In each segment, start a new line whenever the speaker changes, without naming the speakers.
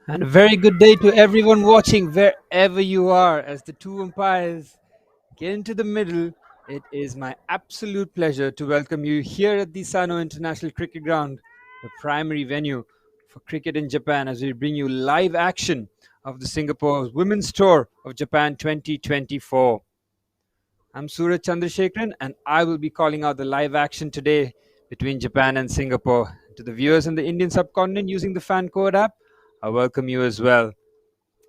And a very good day to everyone watching wherever you are. As the two umpires get into the middle, it is my absolute pleasure to welcome you here at the Sano International Cricket Ground, the primary venue for cricket in Japan, as we bring you live action of the Singapore Women's Tour of Japan 2024. I'm Suraj Chandrasekharan, and I will be calling out the live action today between Japan and Singapore. To the viewers in the Indian subcontinent using the Fan Code app, I welcome you as well.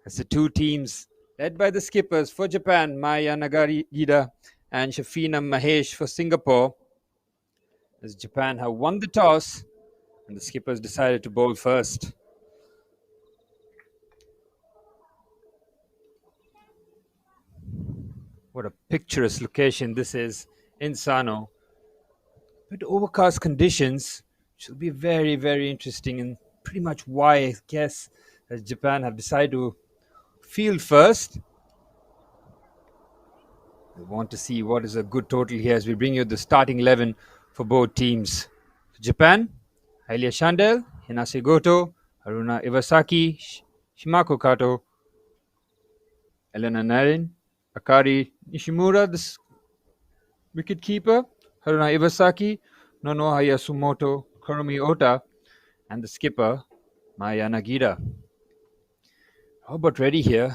As the two teams, led by the skippers for Japan, Maya Nagagida and Shafina Mahesh for Singapore, as Japan have won the toss and the skippers decided to bowl first. What a picturesque location this is in Sano. With overcast conditions, which will be very, very interesting, and pretty much why I guess as Japan have decided to field first. We want to see what is a good total here as we bring you the starting 11 for both teams. Japan, Halia Shandel, Hinase Goto, Haruna Iwasaki, Shimako Kato, Elena Narin, Akari Nishimura, the wicketkeeper, Haruna Iwasaki, Nono Hayasumoto, Kurumi Ota, and the skipper, Maya Nagida. How about ready here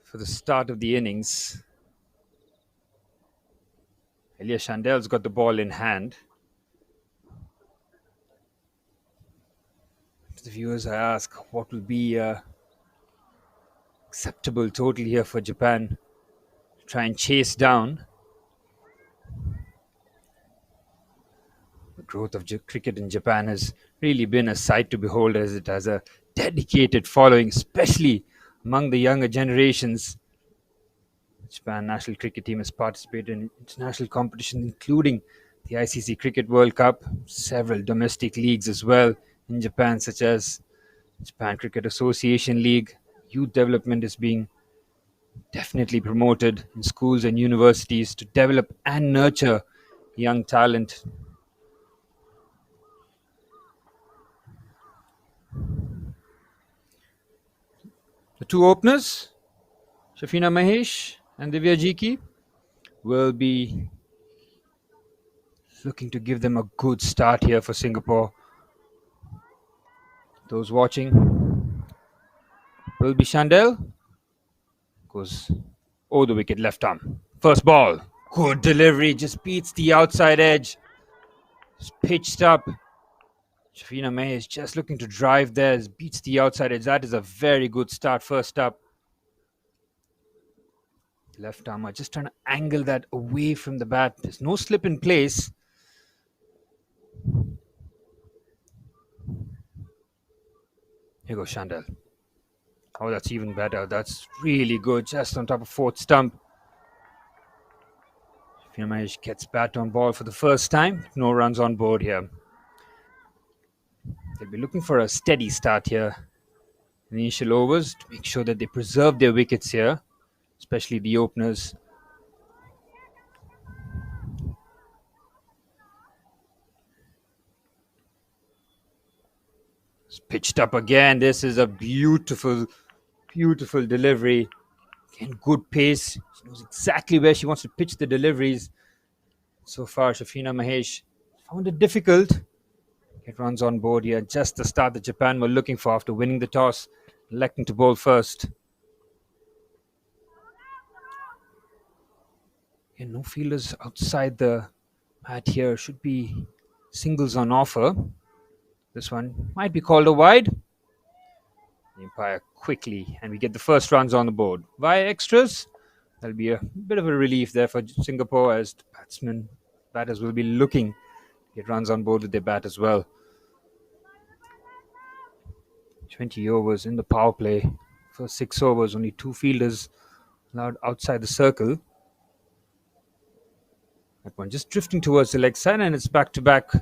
for the start of the innings? Elia Chandel's got the ball in hand. To the viewers, I ask, what will be acceptable total here for Japan to try and chase down? The growth of cricket in Japan has really been a sight to behold, as it has a dedicated following, especially among the younger generations. The Japan national cricket team has participated in international competitions, including the ICC Cricket World Cup, several domestic leagues as well in Japan, such as Japan Cricket Association League. Youth development is being definitely promoted in schools and universities to develop and nurture young talent. The two openers, Shafina Mahesh and Divya Jiki, will be looking to give them a good start here for Singapore. Those watching will be Chandel. Goes over the wicket, left arm. First ball. Good delivery, just beats the outside edge. It's pitched up. Shafina May is just looking to drive there, beats the outside edge. That is a very good start, first up. Left armer just trying to angle that away from the bat. There's no slip in place. Here goes Chandel. Oh, that's even better. That's really good. Just on top of fourth stump. Shafina Mahesh gets bat on ball for the first time. No runs on board here. They'll be looking for a steady start here in the initial overs to make sure that they preserve their wickets here, especially the openers. It's pitched up again. This is a beautiful, beautiful delivery. Again, good pace. She knows exactly where she wants to pitch the deliveries. So far, Shafina Mahesh found it difficult. It runs on board here. Just the start that Japan were looking for after winning the toss, electing to bowl first. And no fielders outside the mat here. Should be singles on offer. This one might be called a wide. The umpire quickly, and we get the first runs on the board. Via extras, there'll be a bit of a relief there for Singapore, as the batters will be looking to get runs on board with their bat as well. 20 overs in the power play. First 6 overs, only 2 fielders allowed outside the circle. That one just drifting towards the leg side, and it's back-to-back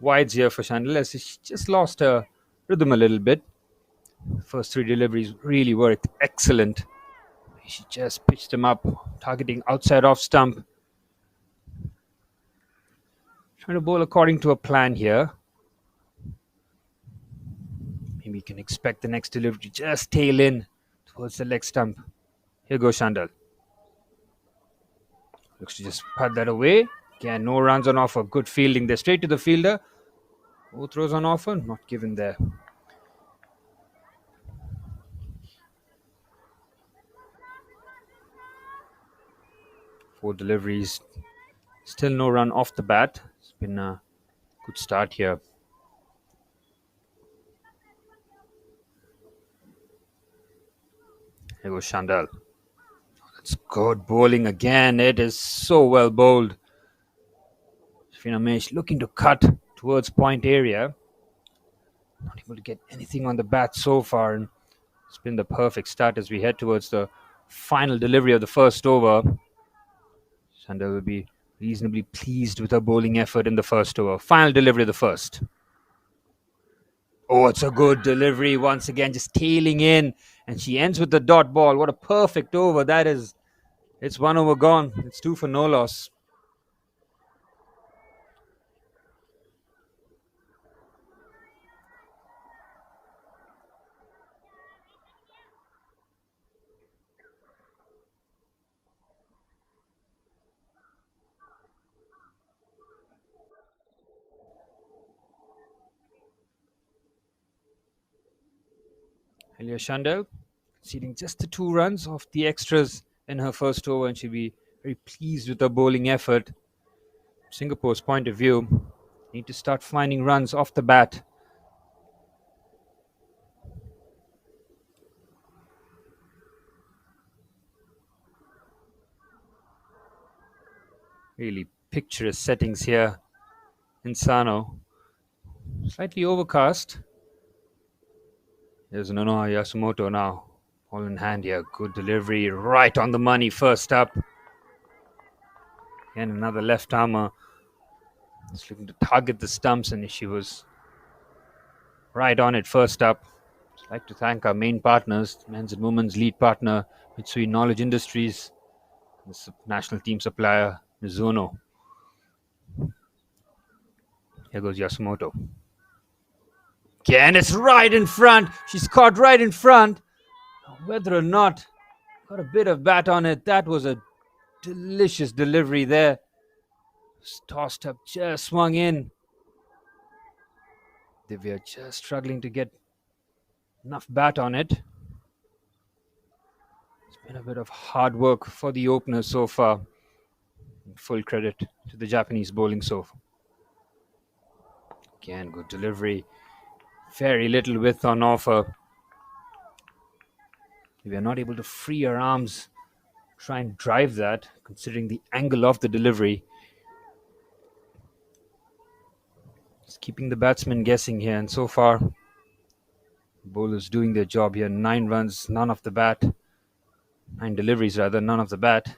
wides here for Chandel, as she just lost her rhythm a little bit. First 3 deliveries really worked excellent. She just pitched them up, targeting outside off stump. Trying to bowl according to a plan here. Maybe we can expect the next delivery to just tail in towards the leg stump. Here goes Shandal. Looks to just put that away. Again, no runs on offer. Good fielding there. Straight to the fielder. 4 throws on offer. Not given there. 4 deliveries. Still no run off the bat. It's been a good start here. Here goes Shandal. That's good bowling again. It is so well bowled. Finamesh looking to cut towards point area. Not able to get anything on the bat so far. And it's been the perfect start as we head towards the final delivery of the first over. Shandal will be reasonably pleased with her bowling effort in the first over. Final delivery of the first. Oh, it's a good delivery once again, just tailing in. And she ends with the dot ball. What a perfect over that is. It's 1 over gone. It's 2 for no loss. Elia Shandal conceding just the 2 runs off the extras in her first over, and she'll be very pleased with her bowling effort. Singapore's point of view, need to start finding runs off the bat. Really picturesque settings here in Sano. Slightly overcast. There's Nonoa Yasumoto now. All in hand here. Good delivery. Right on the money first up. And another left armer. Just looking to target the stumps, and she was right on it first up. I'd like to thank our main partners, men's and women's lead partner, Mitsui Knowledge Industries, the national team supplier, Mizuno. Here goes Yasumoto. Again, it's right in front. She's caught right in front. Whether or not got a bit of bat on it, that was a delicious delivery there. Just tossed up, just swung in. Divya just struggling to get enough bat on it. It's been a bit of hard work for the opener so far. Full credit to the Japanese bowling so far. Again, good delivery. Very little width on offer. We are not able to free our arms, try and drive that, considering the angle of the delivery. Just keeping the batsmen guessing here, and so far, bowlers doing their job here. 9 runs, none off the bat. 9 deliveries rather, none off the bat.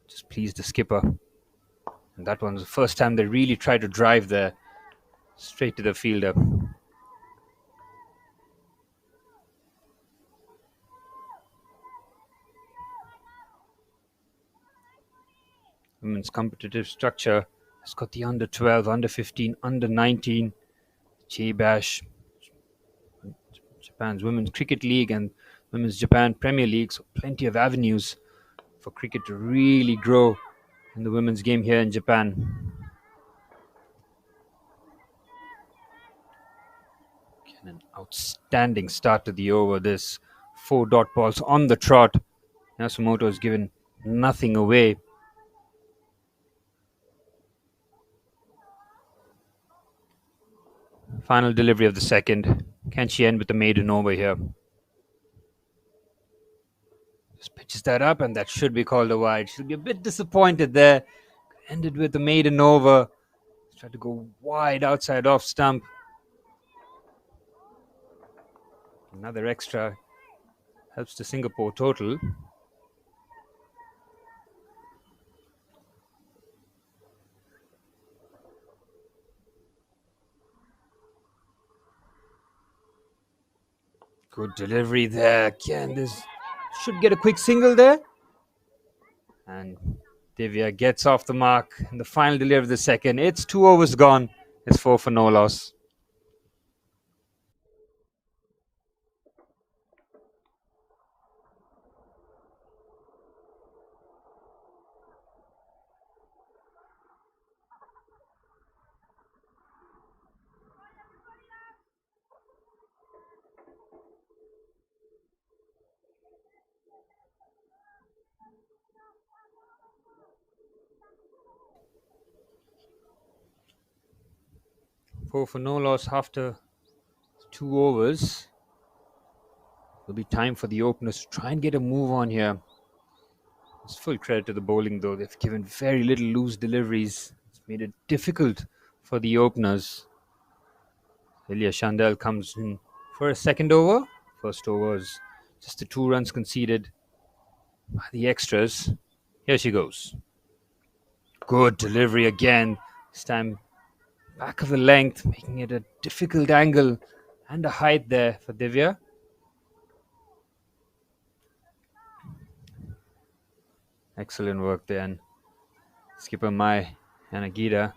Just pleased the skipper. And that one's the first time they really tried to drive there, straight to the fielder. Women's competitive structure has got the under 12, under 15, under 19, J-Bash, Japan's Women's Cricket League, and Women's Japan Premier League. So plenty of avenues for cricket to really grow in the women's game here in Japan. An outstanding start to the over. This 4 dot balls on the trot. Yasumoto has given nothing away. Final delivery of the second. Can she end with the maiden over here? Just pitches that up, and that should be called a wide. She'll be a bit disappointed there. Ended with the maiden over. Tried to go wide outside off stump. Another extra helps the Singapore total. Good delivery there. Again, this should get a quick single there. And Divya gets off the mark in the final delivery of the second. It's 2 overs gone. It's 4 for no loss. Four for no loss after 2 overs. There'll be time for the openers to try and get a move on here. It's full credit to the bowling, though. They've given very little loose deliveries. It's made it difficult for the openers. Ilya Chandel comes in for a second over. First over is just the 2 runs conceded by the extras. Here she goes. Good delivery again. This time back of the length, making it a difficult angle and a height there for Divya. Excellent work there. And skipper Mai and Agita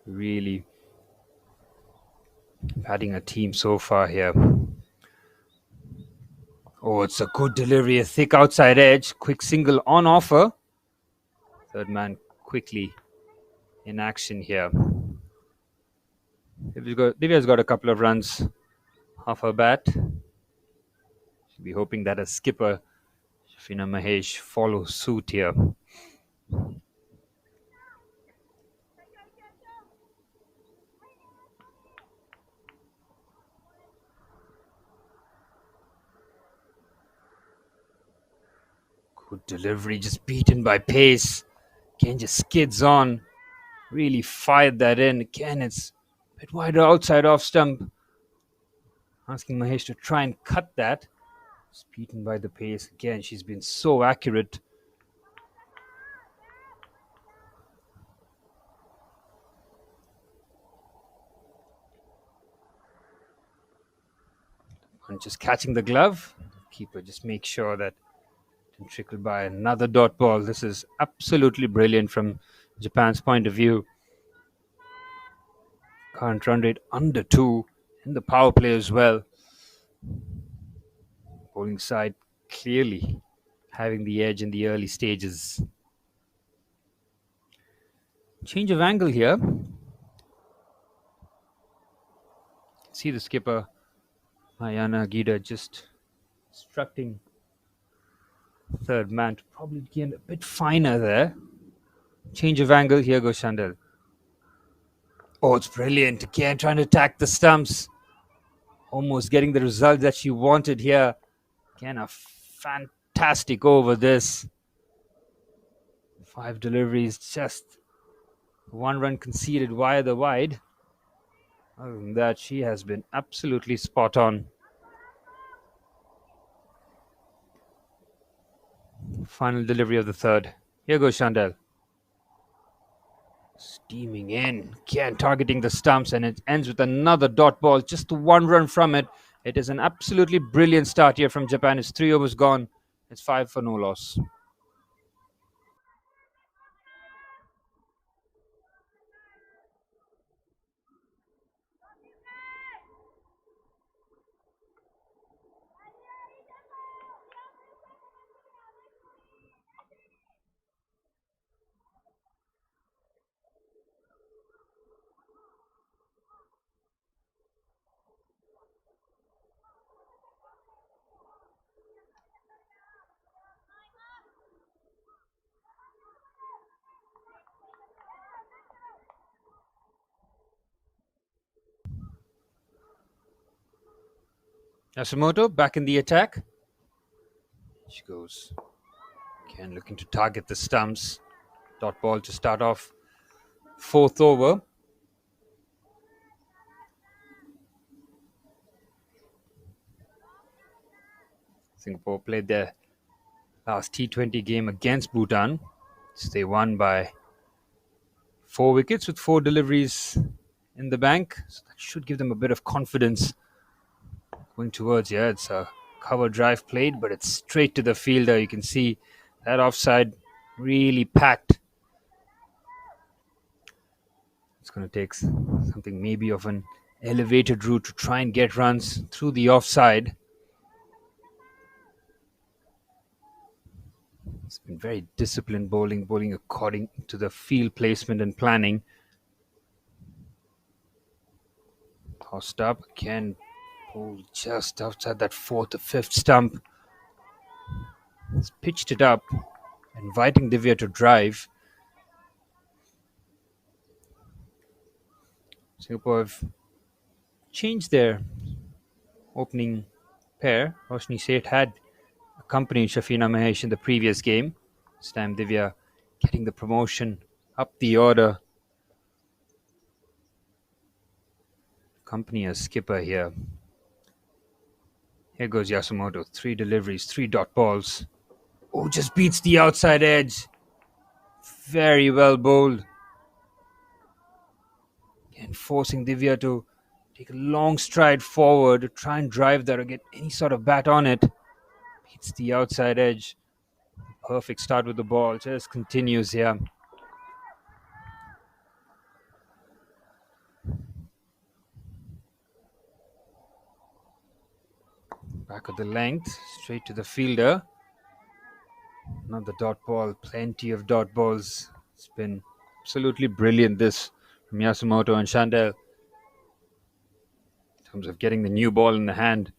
really batting a team so far here. Oh, it's a good delivery, a thick outside edge. Quick single on offer. Third man quickly in action here. Divya's got a couple of runs off her bat. She'll be hoping that a skipper, Shafina Mahesh, follows suit here. Good delivery, just beaten by pace. Again, just skids on. Really fired that in. Again, it's a bit wider outside off stump. Asking Mahesh to try and cut that. Just beaten by the pace. Again, she's been so accurate. And just catching the glove. Keeper just make sure that didn't trickle by. Another dot ball. This is absolutely brilliant from Japan's point of view. Current run rate under 2 in the power play as well. Bowling side clearly having the edge in the early stages. Change of angle here. See the skipper Mayana Gida just instructing third man to probably get a bit finer there. Change of angle. Here goes Chandel. Oh, it's brilliant. Again, trying to attack the stumps. Almost getting the result that she wanted here. Again, a fantastic over this. 5 deliveries, just 1 run conceded via the wide. Other than that, she has been absolutely spot on. Final delivery of the third. Here goes Chandel. Steaming in, again targeting the stumps, and it ends with another dot ball, just 1 run from it. It is an absolutely brilliant start here from Japan. It's 3 overs gone. It's 5 for no loss. Yasumoto back in the attack. She goes. Again, looking to target the stumps. Dot ball to start off 4th over. Singapore played their last T20 game against Bhutan. So they won by 4 wickets with 4 deliveries in the bank. So that should give them a bit of confidence going towards. Yeah, it's a cover drive played, but it's straight to the fielder. You can see that offside really packed. It's going to take something maybe of an elevated route to try and get runs through the offside. It's been very disciplined bowling according to the field placement and planning. Tossed up again, pulled just outside that 4th or 5th stump. It's pitched it up, inviting Divya to drive. Singapore have changed their opening pair. Roshni Seth had accompanied Shafina Mahesh in the previous game. This time Divya getting the promotion up the order. Accompany a skipper here. Here goes Yasumoto. 3 deliveries, 3 dot balls. Oh, just beats the outside edge. Very well bowled. And forcing Divya to take a long stride forward to try and drive that or get any sort of bat on it. Hits the outside edge. Perfect start with the ball. Just continues here. Back of the length. Straight to the fielder. Another dot ball. Plenty of dot balls. It's been absolutely brilliant this from Yasumoto and Chandel. In terms of getting the new ball in the hand.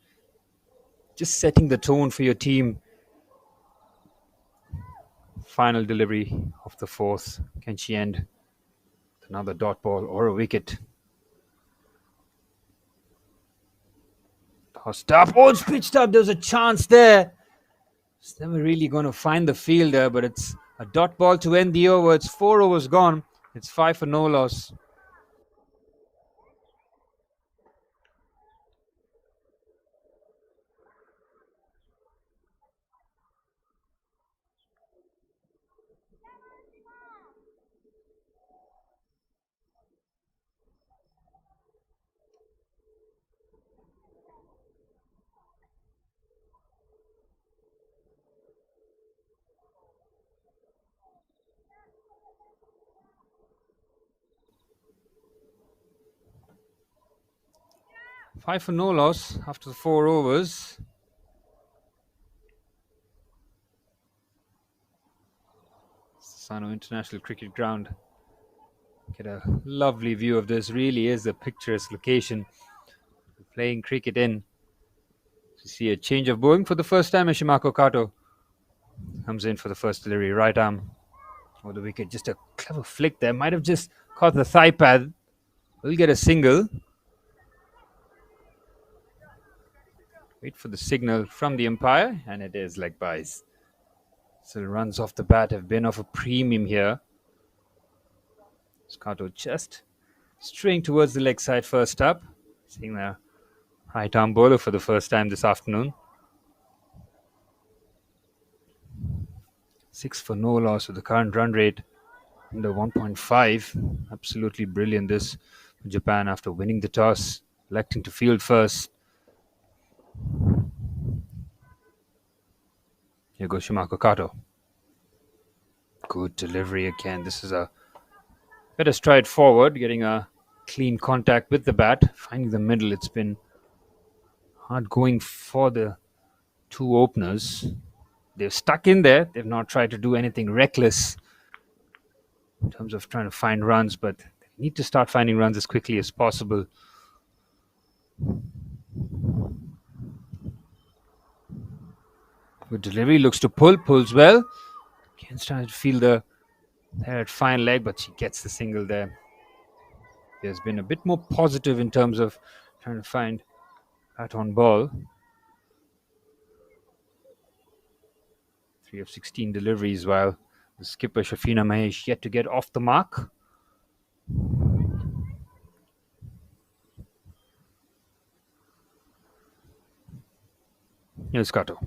Just setting the tone for your team. Final delivery of the 4th. Can she end with another dot ball or a wicket? Tossed up. Oh, it's pitched up. There's a chance there. It's never really going to find the fielder, but it's a dot ball to end the over. It's 4 overs gone. It's 5 for no loss. Five for no loss after the 4 overs. Sano International Cricket Ground. Get a lovely view of this. Really is a picturesque location. Playing cricket in. You see a change of bowling for the first time. Shimako Kato comes in for the first delivery. Right arm over the wicket. Just a clever flick there. Might have just caught the thigh pad. We'll get a single. Wait for the signal from the umpire, and it is leg byes. So runs off the bat have been of a premium here. Kato just straying towards the leg side first up. Seeing the right arm bowler for the first time this afternoon. 6 for no loss with the current run rate under 1.5. Absolutely brilliant this for Japan after winning the toss, electing to field first. Here goes Shimako Kato. Good delivery again. This is a better stride forward, getting a clean contact with the bat. Finding the middle, it's been hard going for the 2 openers. They've stuck in there. They've not tried to do anything reckless in terms of trying to find runs, but they need to start finding runs as quickly as possible. Good delivery, looks to pulls well. Again, trying to feel there at fine leg, but she gets the single there. There's been a bit more positive in terms of trying to find bat on ball. 3 of 16 deliveries, while the skipper Shafina Mahesh yet to get off the mark. Here's Kato.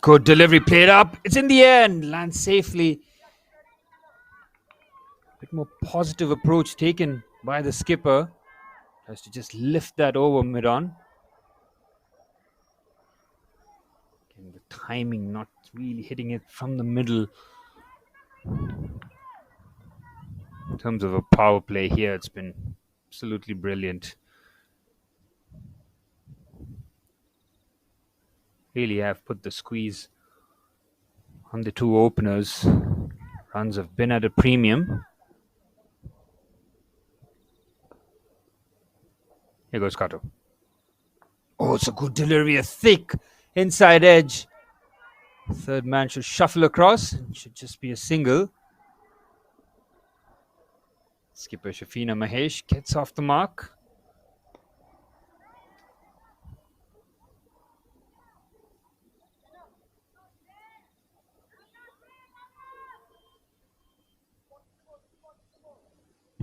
Good delivery, played up. It's in the end. Lands safely. A bit more positive approach taken by the skipper. Tries to just lift that over mid-on. Again, the timing not really hitting it from the middle. In terms of a power play here, it's been absolutely brilliant. Really have put the squeeze on the 2 openers. Runs have been at a premium. Here goes Kato. Oh, it's a good delivery, a thick inside edge. Third man should shuffle across. It should just be a single. Skipper Shafina Mahesh gets off the mark.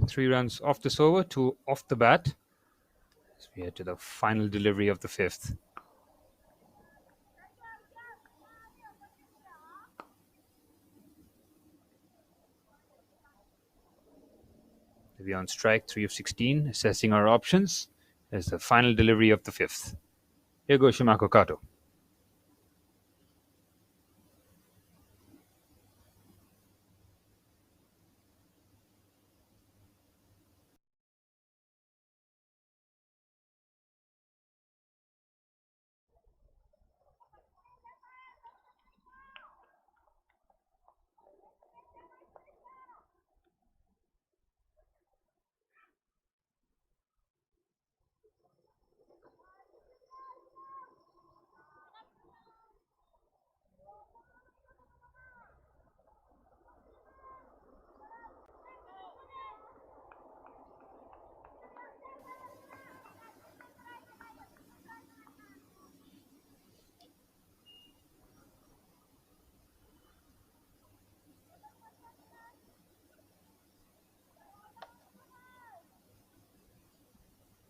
Three runs off this over, two off the bat. As we head to the final delivery of the fifth. We are on strike, 3 of 16, assessing our options. There's the final delivery of the fifth. Here goes Shimako Kato.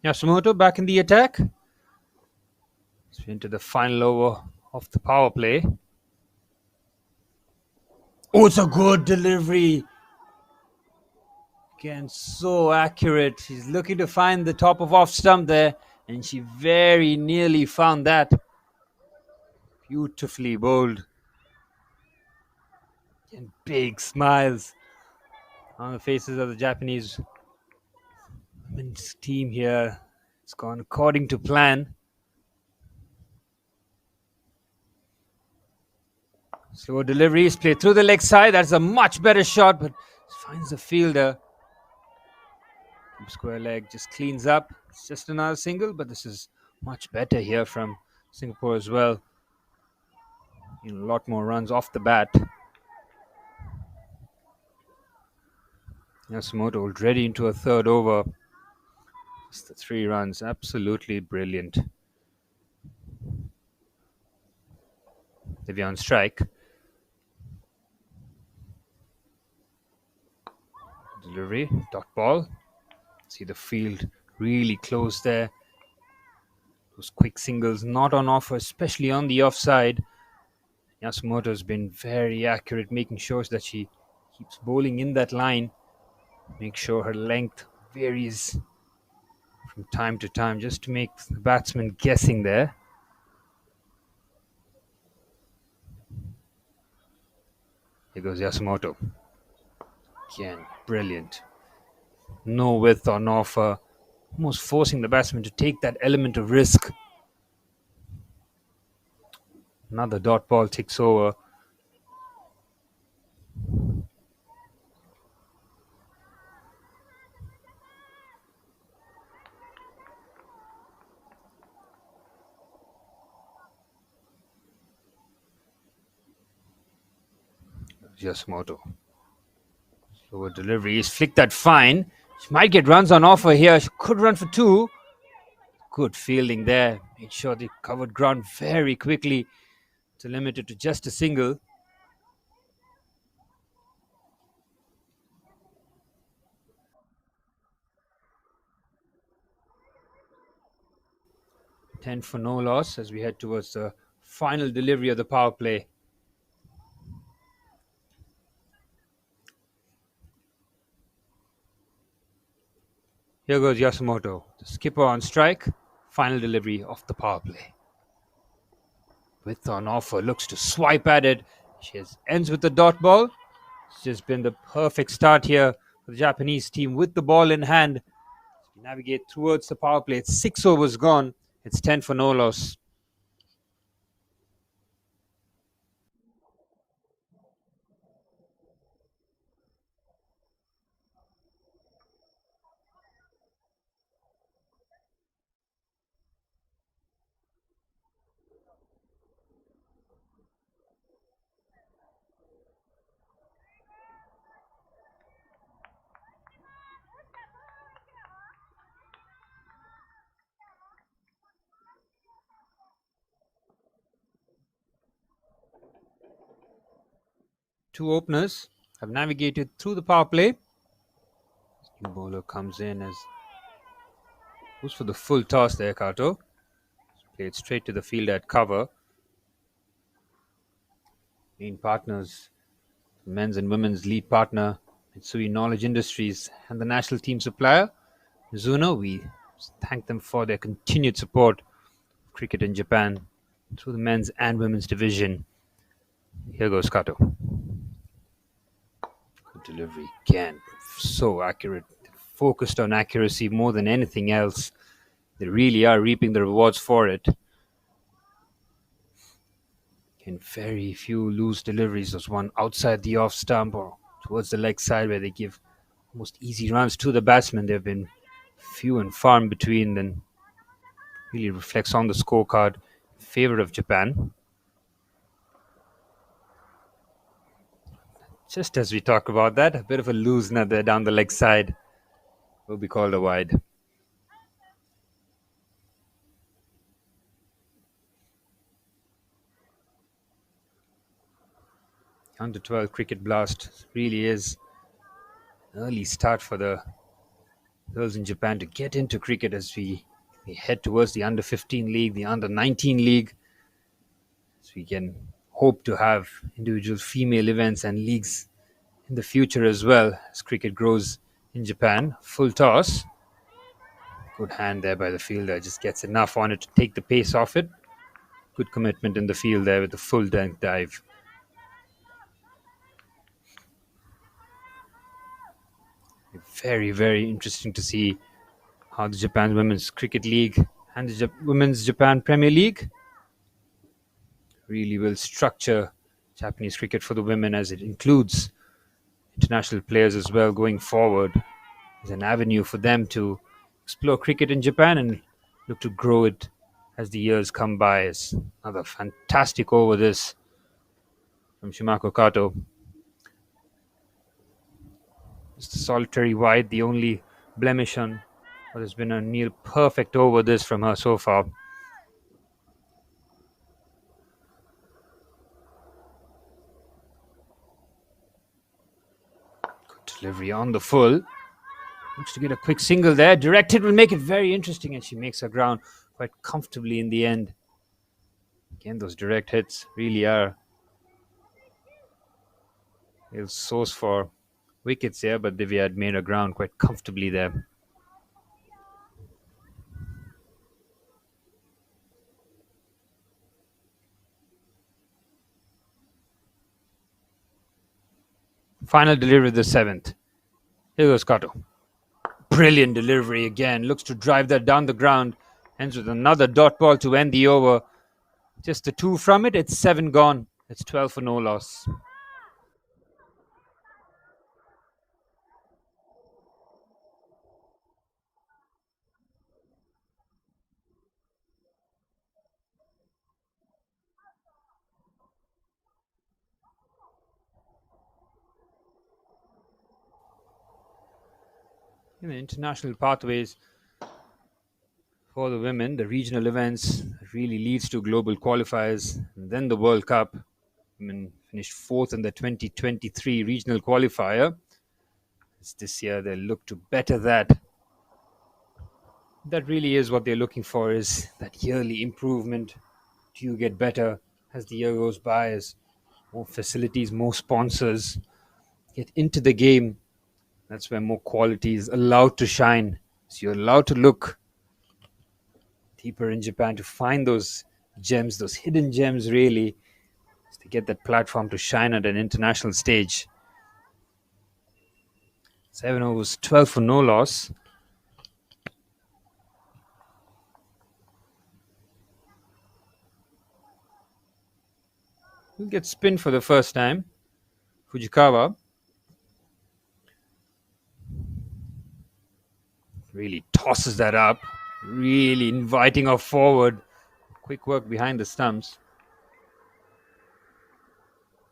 Yasumoto back in the attack. Into the final over of the power play. Oh, it's a good delivery. Again, so accurate. She's looking to find the top of off stump there, and she very nearly found that. Beautifully bowled. And big smiles on the faces of the Japanese women's team here. It's gone according to plan. Slow deliveries, play through the leg side. That's a much better shot, but finds the fielder. Square leg just cleans up. It's just another single, but this is much better here from Singapore as well. A lot more runs off the bat. Yasumoto already into a third over. Just the 3 runs, absolutely brilliant. Divya on strike. Delivery, dot ball. See the field really close there. Those quick singles not on offer, especially on the offside. Yasumoto has been very accurate, making sure that she keeps bowling in that line. Make sure her length varies from time to time just to make the batsman guessing there. Here goes Yasumoto. Again, brilliant. No width on offer. Almost forcing the batsman to take that element of risk. Another dot ball ticks over. Yasumoto. Slower delivery. He's flicked that fine. She might get runs on offer here. She could run for 2. Good fielding there. Made sure they covered ground very quickly to limit it to just a single. Ten for no loss as we head towards the final delivery of the power play. Here goes Yasumoto, the skipper on strike. Final delivery of the power play. Width on offer, looks to swipe at it. She ends with the dot ball. It's just been the perfect start here for the Japanese team with the ball in hand. We navigate towards the power play. It's 6 overs gone. It's 10 for no loss. Two openers have navigated through the power play. New bowler comes in as goes for the full toss there, Kato. Played straight to the field at cover. Main partners, men's and women's lead partner, Mitsui Knowledge Industries, and the national team supplier, Mizuno. We thank them for their continued support of cricket in Japan through the men's and women's division. Here goes Kato. Good delivery again. So accurate. Focused on accuracy more than anything else. They really are reaping the rewards for it. And very few loose deliveries. There's one outside the off stump or towards the leg side where they give almost easy runs to the batsmen. They've been few and far in between. Then really reflects on the scorecard in favor of Japan. Just as we talk about that, a bit of a loosener there down the leg side will be called a wide. Under 12 cricket blast really is an early start for the girls in Japan to get into cricket as we head towards the under 15 league, the under 19 league. So we can hope to have individual female events and leagues in the future as well as cricket grows in Japan. Full toss. Good hand there by the fielder. Just gets enough on it to take the pace off it. Good commitment in the field there with the full dive. Very, very interesting to see how the Japan Women's Cricket League and the Women's Japan Premier League really will structure Japanese cricket for the women as it includes international players as well going forward. There's an avenue for them to explore cricket in Japan and look to grow it as the years come by. It's another fantastic over this from Shimako Kato. Just a solitary wide, the only blemish on what has been a near perfect over this from her so far. Good delivery on the full. Looks to get a quick single there. Directed will make it very interesting, and she makes her ground quite comfortably in the end. Again, those direct hits really are a source for wickets here, but Divya had made her ground quite comfortably there. Final delivery of the seventh. Here goes Kato. Brilliant delivery again. Looks to drive that down the ground. Ends with another dot ball to end the over. Just the two from it. It's 7 gone. It's 12 for no loss. In the international pathways for the women, the regional events really leads to global qualifiers, and then the World Cup. Women finished fourth in the 2023 regional qualifier. This year they'll look to better that. That really is what they're looking for, is that yearly improvement. Do you get better as the year goes by, as more facilities, more sponsors get into the game? That's where more quality is allowed to shine. So you're allowed to look deeper in Japan to find those gems, those hidden gems really, to get that platform to shine at an international stage. 7 overs, 12 for no loss. We'll get spin for the first time. Fujikawa really tosses that up, really inviting her forward. Quick work behind the stumps.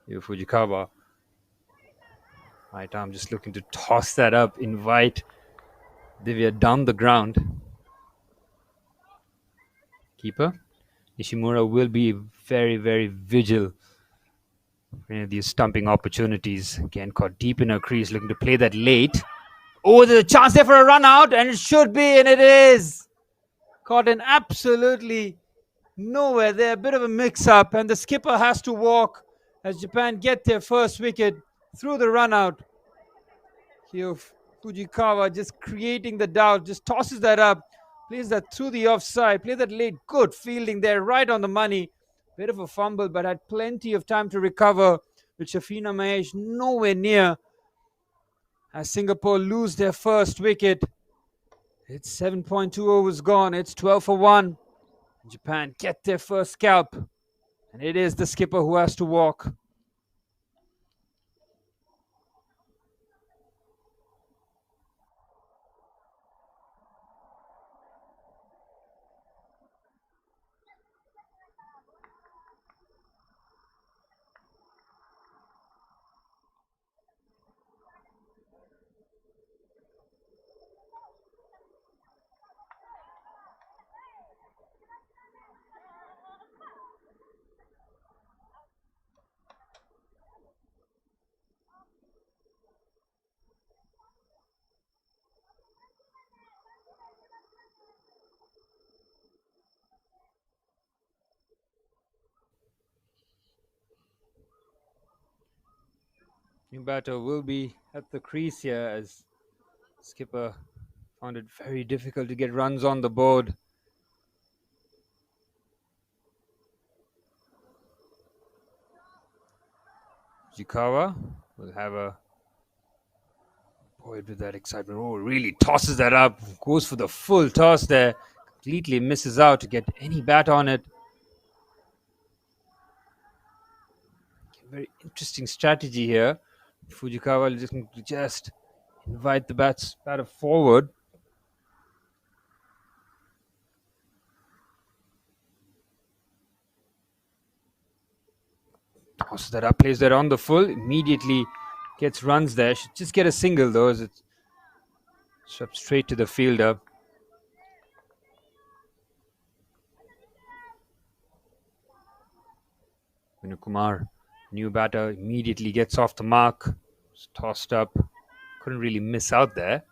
Here, Fujikawa. Right arm just looking to toss that up, invite Divya down the ground. Keeper Nishimura will be very, very vigilant These stumping opportunities. Again, caught deep in her crease, looking to play that late. Oh, there's a chance there for a run out, and it should be, and it is. Caught in absolutely nowhere there. A bit of a mix up, and the skipper has to walk as Japan get their first wicket through the run out. Here, Fujikawa just creating the doubt, just tosses that up, plays that through the offside, play that late. Good fielding there, right on the money. Bit of a fumble, but had plenty of time to recover. With Shafina Mahesh nowhere near as Singapore lose their first wicket. It's 7.2 overs gone. It's 12 for 1. Japan get their first scalp. And it is the skipper who has to walk. New batter will be at the crease here as skipper found it very difficult to get runs on the board. Jikawa will have a poet with that excitement. Oh, really tosses that up. Goes for the full toss there. Completely misses out to get any bat on it. Very interesting strategy here. Fujikawa just invite the batter forward. Tosses that up, plays that on the full. Immediately gets runs there. Should just get a single though, as it's swept straight to the fielder. Kumar, new batter, immediately gets off the mark. It's tossed up. Couldn't really miss out there.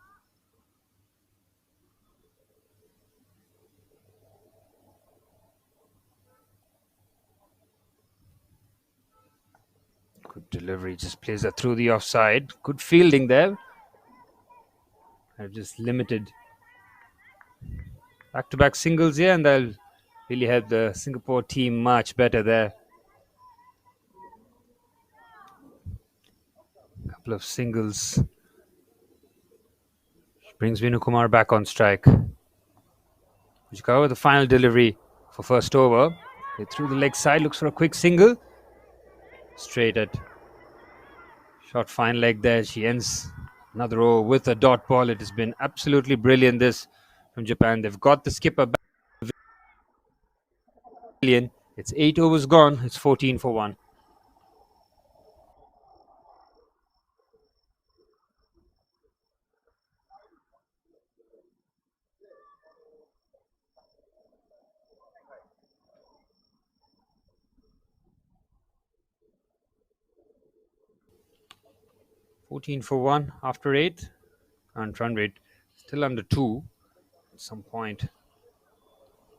Good delivery, just plays that through the offside. Good fielding there. I've just limited back-to-back singles here, and that'll really help the Singapore team much better there. Couple of singles. Brings Kumar back on strike. Fujikawa with the final delivery for first over. Through the leg side, looks for a quick single. Straight at short fine leg there. She ends another over with a dot ball. It has been absolutely brilliant this from Japan. They've got the skipper back. It's 8 overs gone. It's 14 for 1. For 1 after 8. And run rate still under 2. At some point,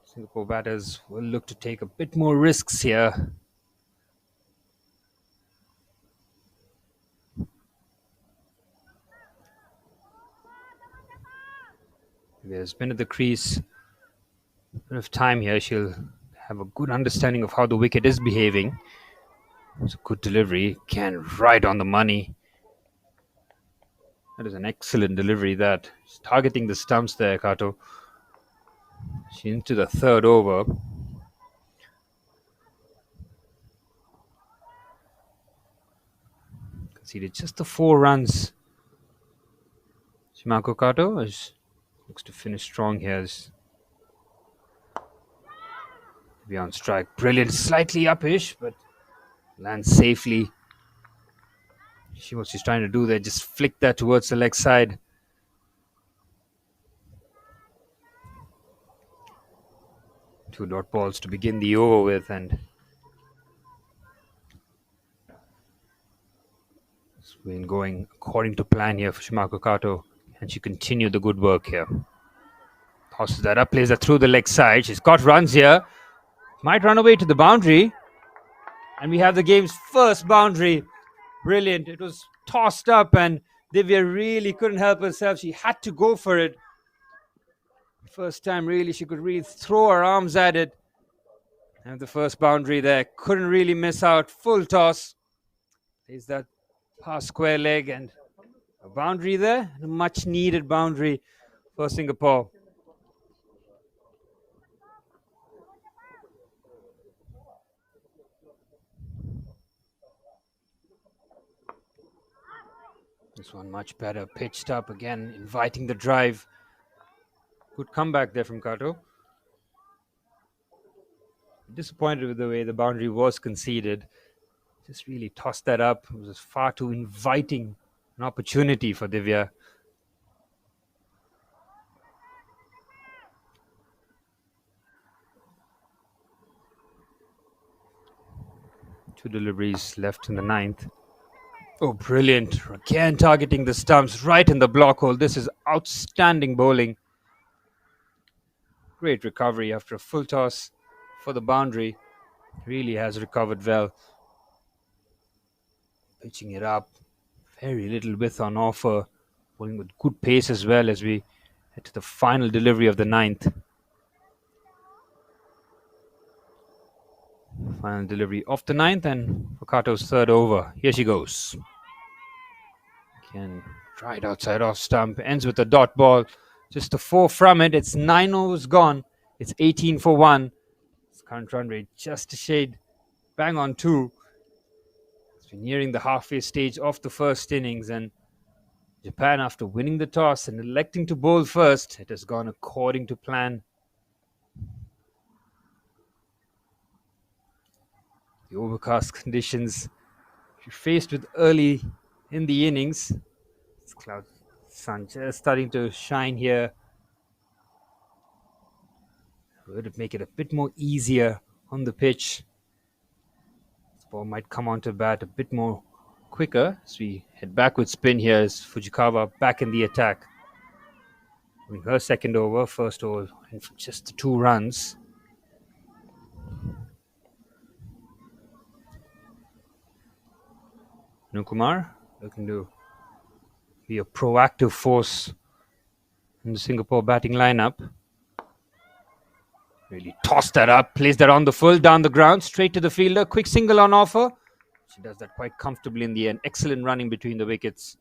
Singapore batters will look to take a bit more risks here. There's been at the crease a bit of time here. She'll have a good understanding of how the wicket is behaving. It's a good delivery. Can right on the money. That is an excellent delivery. That she's targeting the stumps there, Kato. She's into the third over. Conceded just the 4 runs. Shimako Kato looks to finish strong here. Be on strike. Brilliant. Slightly upish, but lands safely. What she's trying to do there, just flick that towards the leg side. Two dot balls to begin the over with, and Been going according to plan here for Shimako Kato. And she continued the good work here. Tosses that up, plays that through the leg side. She's got runs here. Might run away to the boundary. And we have the game's first boundary. Brilliant. It was tossed up and Divya really couldn't help herself. She had to go for it. First time really she could really throw her arms at it. And the first boundary there. Couldn't really miss out. Full toss. Plays that past square leg and a boundary there. A much needed boundary for Singapore. This one much better. Pitched up again, inviting the drive. Good comeback there from Kato. Disappointed with the way the boundary was conceded. Just really tossed that up. It was far too inviting an opportunity for Divya. Two deliveries left in the ninth. Oh, brilliant. Again targeting the stumps right in the block hole. This is outstanding bowling. Great recovery after a full toss for the boundary. Really has recovered well. Pitching it up. Very little width on offer. Bowling with good pace as well as we head to the final delivery of the ninth. Final delivery of the ninth and for Kato's third over. Here she goes. Again, right outside off stump. Ends with a dot ball. Just a 4 from it. It's 9 overs gone. It's 18 for 1. Its current run rate just a shade. Bang on 2. It's been nearing the halfway stage of the first innings. And Japan, after winning the toss and electing to bowl first, it has gone according to plan. The overcast conditions faced with early in the innings. It's cloud sun just starting to shine here. Would make it a bit more easier on the pitch. This ball might come onto bat a bit more quicker as we head back with spin here as Fujikawa back in the attack. Her second over, first over, and for just the 2 runs. Nukumar looking to be a proactive force in the Singapore batting lineup. Really tossed that up, plays that on the full, down the ground, straight to the fielder. Quick single on offer. She does that quite comfortably in the end. Excellent running between the wickets.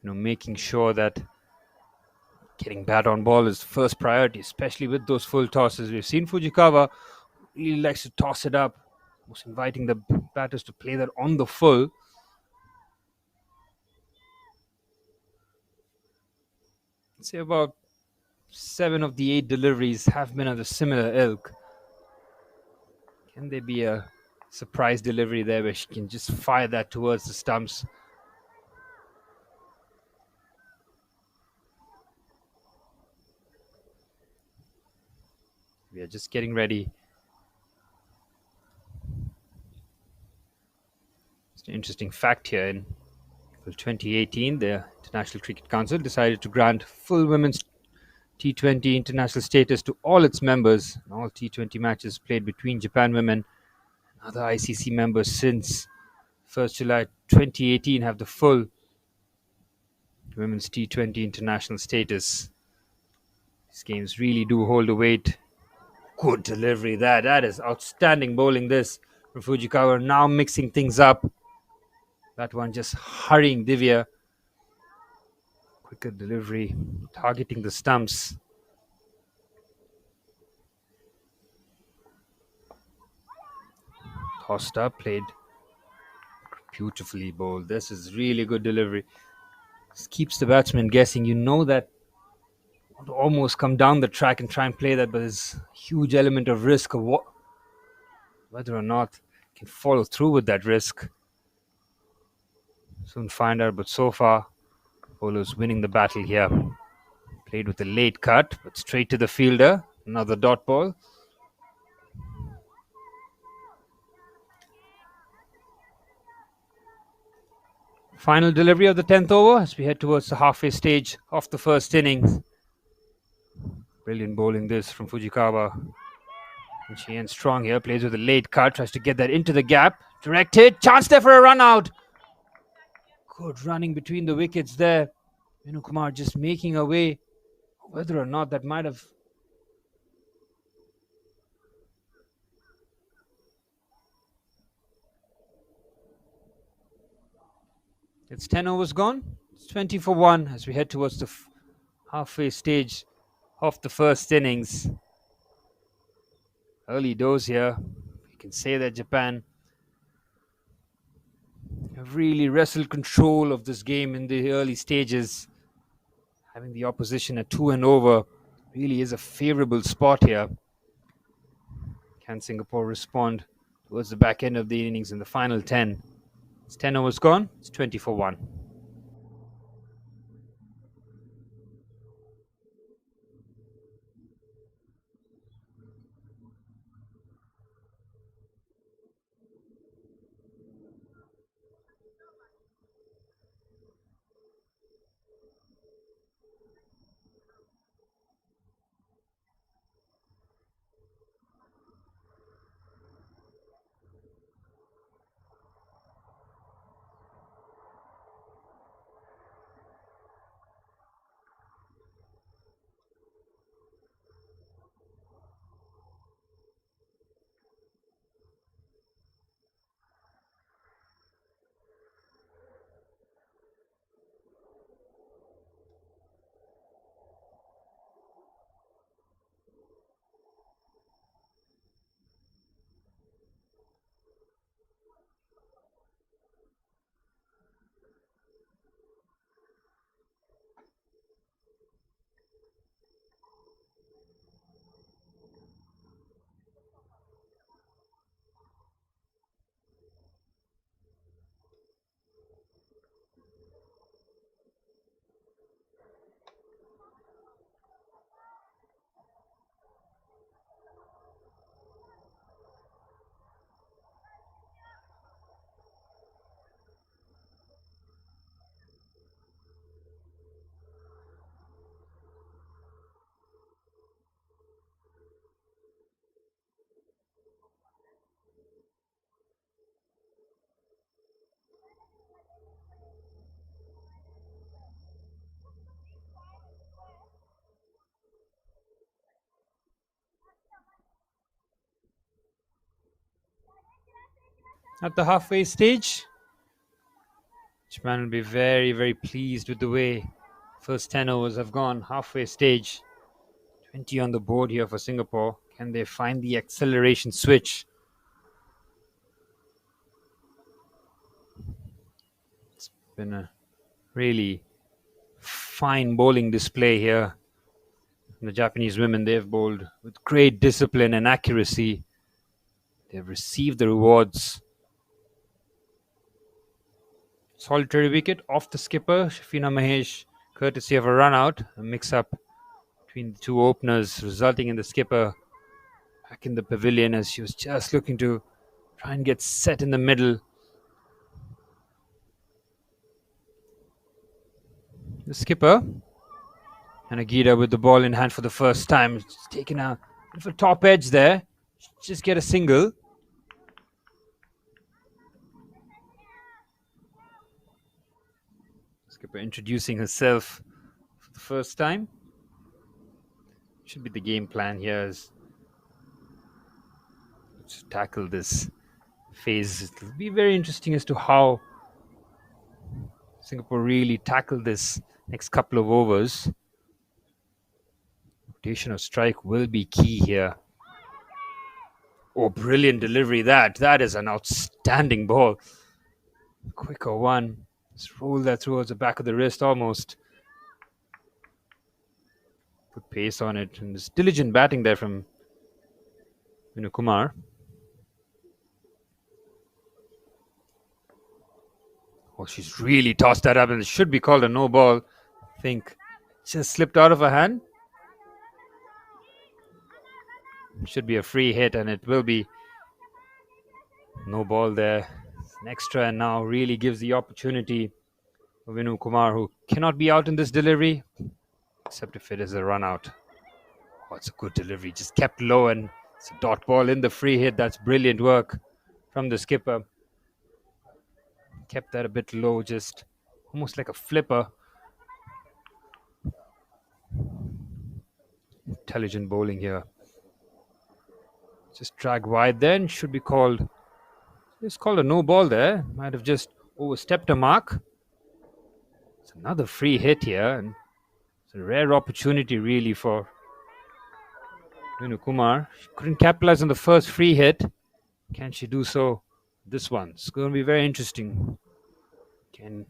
Making sure that getting bat on ball is first priority, especially with those full tosses. We've seen Fujikawa really likes to toss it up. Was inviting the batters to play that on the full. I'd say about 7 of the 8 deliveries have been of a similar ilk. Can there be a surprise delivery there where she can just fire that towards the stumps? We are just getting ready. It's an interesting fact here. In 2018, the International Cricket Council decided to grant full women's T20 international status to all its members. All T20 matches played between Japan women and other ICC members since 1st July 2018 have the full women's T20 international status. These games really do hold a weight. Good delivery there. That is outstanding bowling this from Fujikawa. Now mixing things up. That one just hurrying Divya. Quicker delivery, targeting the stumps. Tossed up, played beautifully bowled. This is really good delivery. This keeps the batsman guessing. You know that you want to almost come down the track and try and play that, but there's a huge element of risk of whether or not you can follow through with that risk. Soon find out, but so far, bowlers winning the battle here. Played with a late cut, but straight to the fielder. Another dot ball. Final delivery of the 10th over as we head towards the halfway stage of the first innings. Brilliant bowling this from Fujikawa. And she ends strong here, plays with a late cut, tries to get that into the gap. Direct hit, chance there for a run out. Good running between the wickets there. Kumar just making a way. Whether or not that might have. It's 10 overs gone. It's 20 for 1 as we head towards the halfway stage of the first innings. Early dose here. You can say that Japan have really wrestled control of this game in the early stages. Having the opposition at 2 and over really is a favorable spot here. Can Singapore respond towards the back end of the innings in the final 10? It's 10 overs gone. It's 20 for 1. At the halfway stage, Japan will be very, very pleased with the way first 10 overs have gone. Halfway stage, 20 on the board here for Singapore. Can they find the acceleration switch? It's been a really fine bowling display here. The Japanese women, they've bowled with great discipline and accuracy. They've received the rewards. Solitary wicket off the skipper, Shafina Mahesh, courtesy of a run out. A mix up between the two openers, resulting in the skipper back in the pavilion as she was just looking to try and get set in the middle. The skipper and Agita with the ball in hand for the first time. She's taken a bit of a top edge there. Just get a single. Skipper introducing herself for the first time. Should be the game plan here is to tackle this phase. It'll be very interesting as to how Singapore really tackle this next couple of overs. Rotation of strike will be key here. Oh, brilliant delivery that. That is an outstanding ball. Quicker one. Just roll that towards the back of the wrist almost. Put pace on it. And this diligent batting there from Kumar. Oh, she's really tossed that up and it should be called a no ball. I think just slipped out of her hand. Should be a free hit and it will be no ball there. It's an extra and now really gives the opportunity Vinu Kumar, who cannot be out in this delivery, except if it is a run out. Oh, it's a good delivery. Just kept low, and it's a dot ball in the free hit. That's brilliant work from the skipper. Kept that a bit low, just almost like a flipper. Intelligent bowling here. Just drag wide then. Should be called. It's called a no ball there. Might have just overstepped a mark. It's another free hit here, and it's a rare opportunity really for Vinu Kumar. She couldn't capitalize on the first free hit. Can she do so? This one. It's going to be very interesting. And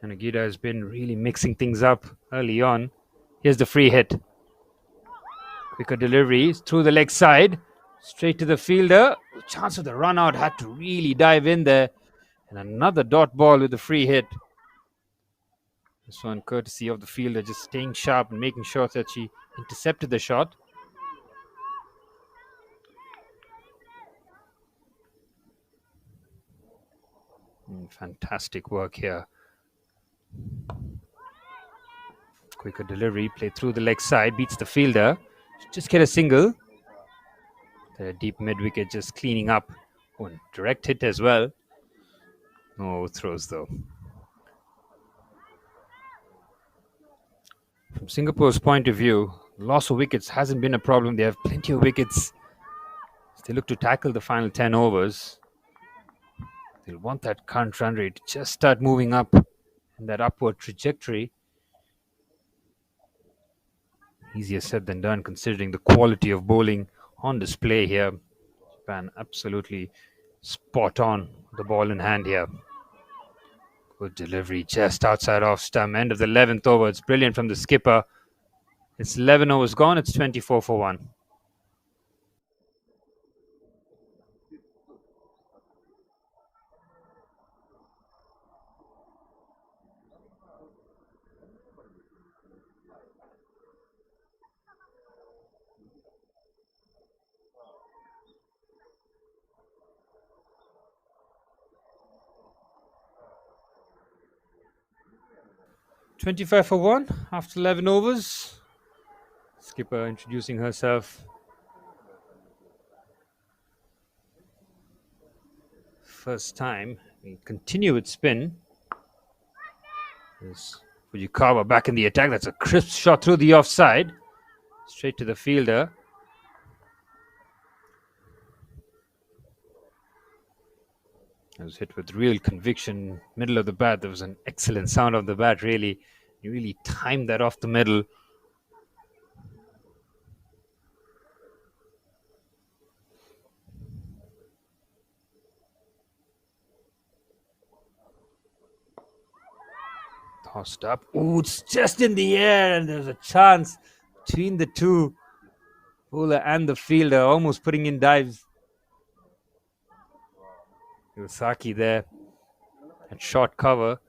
Agita has been really mixing things up early on. Here's the free hit. Quicker delivery through the leg side. Straight to the fielder. The chance of the run out, had to really dive in there. And another dot ball with the free hit. This one courtesy of the fielder, just staying sharp and making sure that she intercepted the shot. Fantastic work here. Quicker delivery, play through the leg side, beats the fielder. Just get a single. The deep mid wicket just cleaning up. One direct hit as well. No throws though. From Singapore's point of view, loss of wickets hasn't been a problem. They have plenty of wickets. As they look to tackle the final 10 overs. They'll want that current run rate to just start moving up in that upward trajectory. Easier said than done considering the quality of bowling on display here. Japan absolutely spot on the ball in hand here. Good delivery just outside off stump. End of the 11th over. It's brilliant from the skipper. It's 11 overs gone. It's 24 for 1. $25 for 1 after 11 overs. Skipper introducing herself. First time. We continue with spin. There's Fujikawa back in the attack. That's a crisp shot through the offside. Straight to the fielder. It was hit with real conviction. Middle of the bat. There was an excellent sound of the bat, really. You really timed that off the middle. Tossed up. Ooh, it's just in the air, and there's a chance between the two. Bowler and the fielder almost putting in dives. Yosaki there at short cover.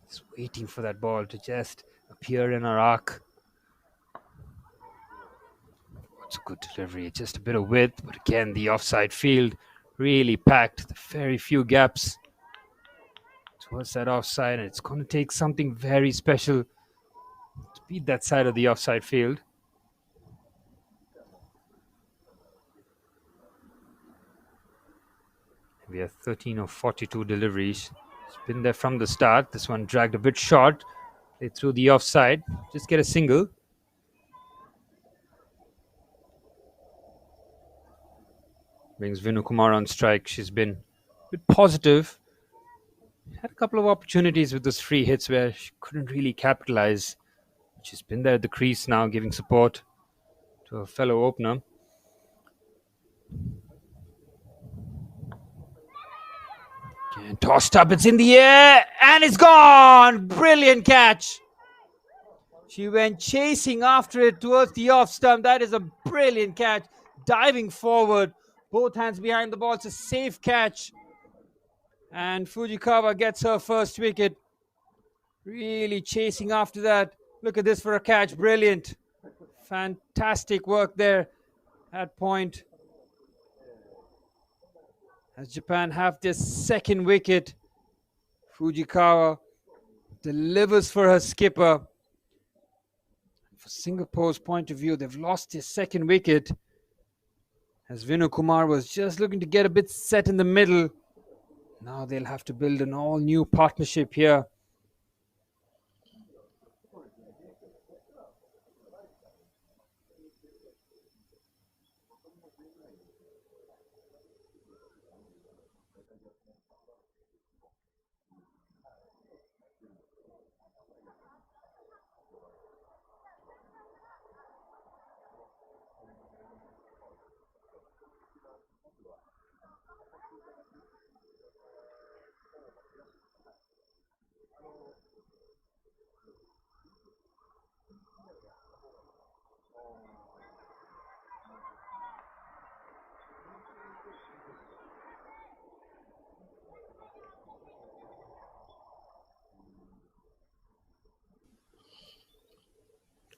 Just waiting for that ball to just appear in our arc. It's a good delivery. Just a bit of width, but again, the offside field really packed. Very few gaps towards that offside, and it's going to take something very special to beat that side of the offside field. We have 13 of 42 deliveries. It's been there from the start. This one dragged a bit short. They threw the offside. Just get a single. Brings Vinu Kumar on strike. She's been a bit positive. Had a couple of opportunities with those free hits where she couldn't really capitalize. She's been there at the crease now, giving support to her fellow opener. And tossed up, it's in the air, and it's gone! Brilliant catch! She went chasing after it towards the off stump. That is a brilliant catch. Diving forward, both hands behind the ball. It's a safe catch. And Fujikawa gets her first wicket. Really chasing after that. Look at this for a catch. Brilliant. Fantastic work there at point. As Japan have their second wicket Fujikawa delivers for her skipper. For Singapore's point of view, they've lost their second wicket as Vinu Kumar was just looking to get a bit set in the middle. Now they'll have to build an all-new partnership here.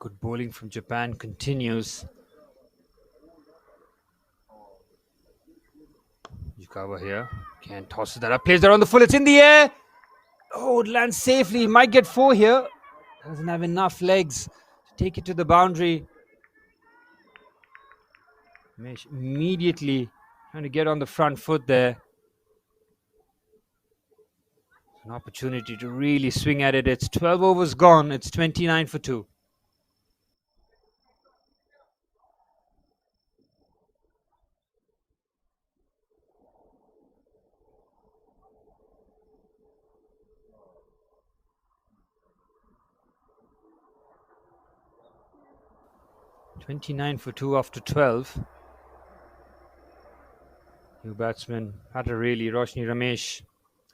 Good bowling from Japan continues. Fujikawa here. Can't toss that up. Plays that on the full. It's in the air. Oh, it lands safely. Might get 4 here. Doesn't have enough legs to take it to the boundary. Immediately trying to get on the front foot there. An opportunity to really swing at it. It's 12 overs gone. It's 29 for 2. After 12. New batsman had a really Roshni Ramesh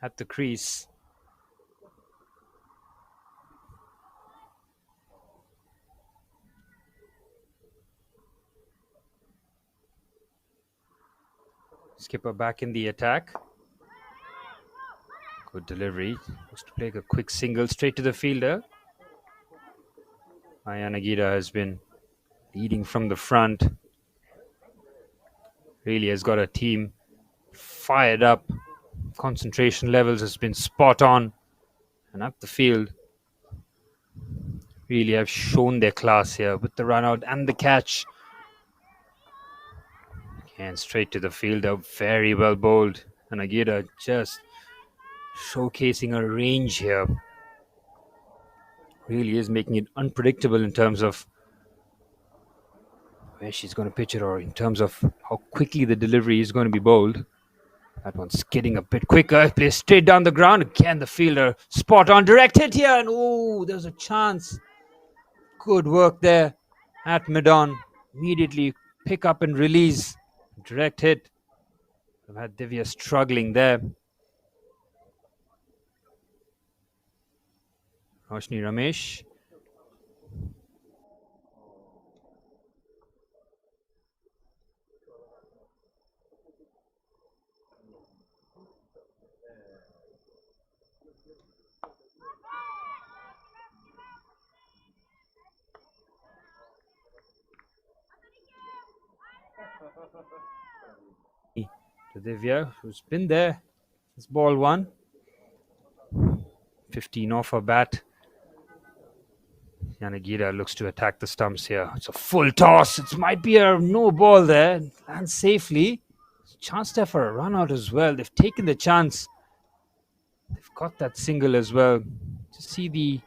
at the crease. Skipper back in the attack. Good delivery. Looks to play a quick single straight to the fielder. Yanagida has been leading from the front. Really has got a team fired up. Concentration levels has been spot on. And up the field, really have shown their class here with the run out and the catch. And straight to the fielder, very well bowled. And Agida just showcasing a range here. Really is making it unpredictable in terms of where she's going to pitch it or in terms of how quickly the delivery is going to be bowled. That one's skidding a bit quicker. Plays straight down the ground. Again, the fielder spot on, direct hit here. And oh, there's a chance. Good work there at mid-on. Immediately pick up and release. Direct hit. I've had Divya struggling there. Roshni Ramesh. To Divya, who's been there since ball 1. 15 off her bat. Yanagida looks to attack the stumps here. It's a full toss. It might be a no ball there. Lands safely. Chance there for a run out as well. They've taken the chance. They've got that single as well. Just see the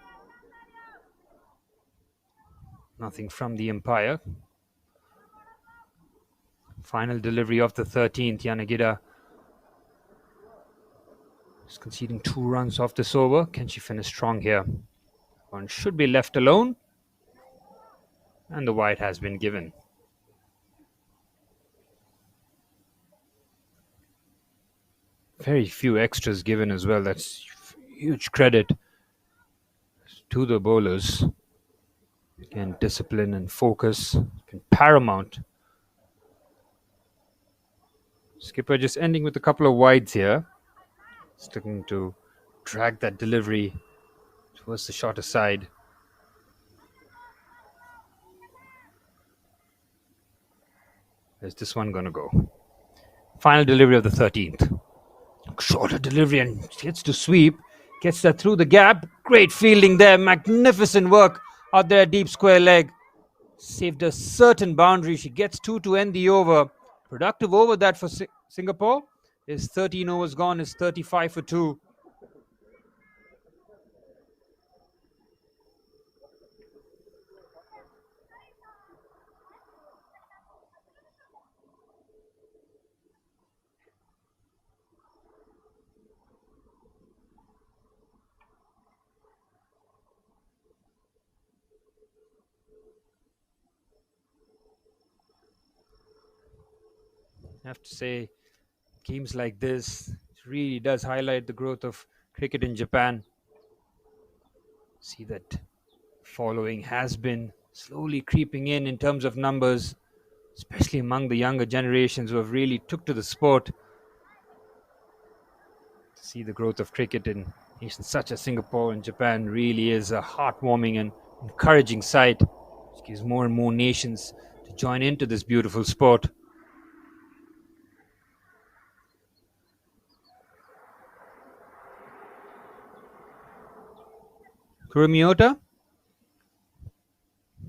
nothing from the umpire. Final delivery of the 13th. Yanagida is conceding 2 runs off this over. Can she finish strong here? One should be left alone. And the wide has been given. Very few extras given as well. That's huge credit to the bowlers. Again, discipline and focus paramount. Skipper just ending with a couple of wides here. Just looking to drag that delivery towards the shorter side. Where's this one going to go? Final delivery of the 13th. Shorter delivery and gets to sweep. Gets that through the gap. Great fielding there. Magnificent work out there, deep square leg. Saved a certain boundary. She gets two to end the over. Productive over that for Singapore. Is 13 overs gone, is 35 for 2. I have to say, games like this really does highlight the growth of cricket in Japan. See that following has been slowly creeping in terms of numbers, especially among the younger generations who have really took to the sport. To see the growth of cricket in nations such as Singapore and Japan really is a heartwarming and encouraging sight, which gives more and more nations to join into this beautiful sport. Kurumi,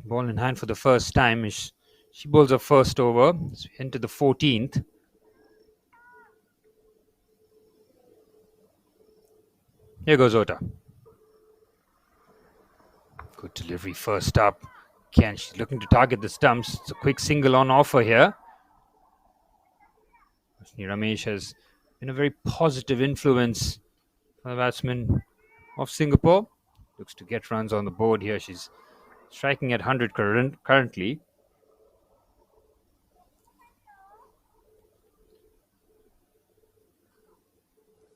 ball in hand for the first time. She bowls her first over. So into the 14th. Here goes Ota. Good delivery first up. Again, she's looking to target the stumps. It's a quick single on offer here. Ramesh has been a very positive influence for the batsman of Singapore. Looks to get runs on the board here. She's striking at 100 currently.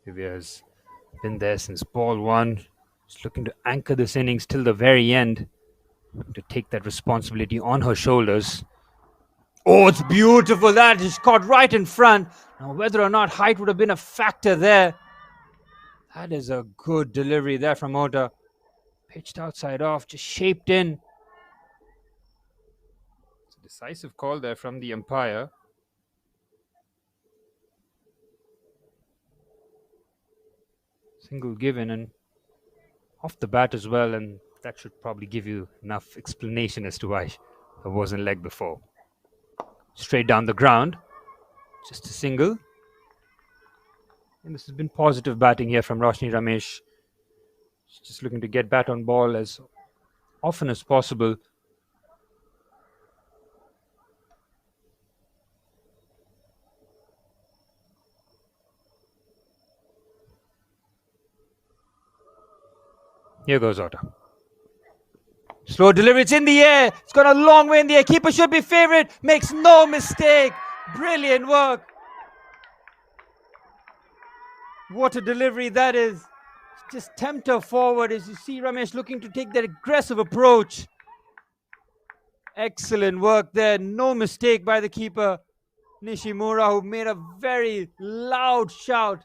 Divya has been there since ball one. She's looking to anchor this innings till the very end. Looking to take that responsibility on her shoulders. Oh, it's beautiful. That is caught right in front. Now, whether or not height would have been a factor there. That is a good delivery there from Ota. Pitched outside off, just shaped in. It's a decisive call there from the umpire. Single given and off the bat as well, and that should probably give you enough explanation as to why there wasn't leg before. Straight down the ground, just a single. And this has been positive batting here from Roshni Ramesh. She's just looking to get bat on ball as often as possible. Here goes Ota. Slow delivery, it's in the air. It's gone a long way in the air. Keeper should be favourite. Makes no mistake. Brilliant work. What a delivery that is. Just tempt her forward as you see Ramesh looking to take that aggressive approach. Excellent work there. No mistake by the keeper, Nishimura, who made a very loud shout.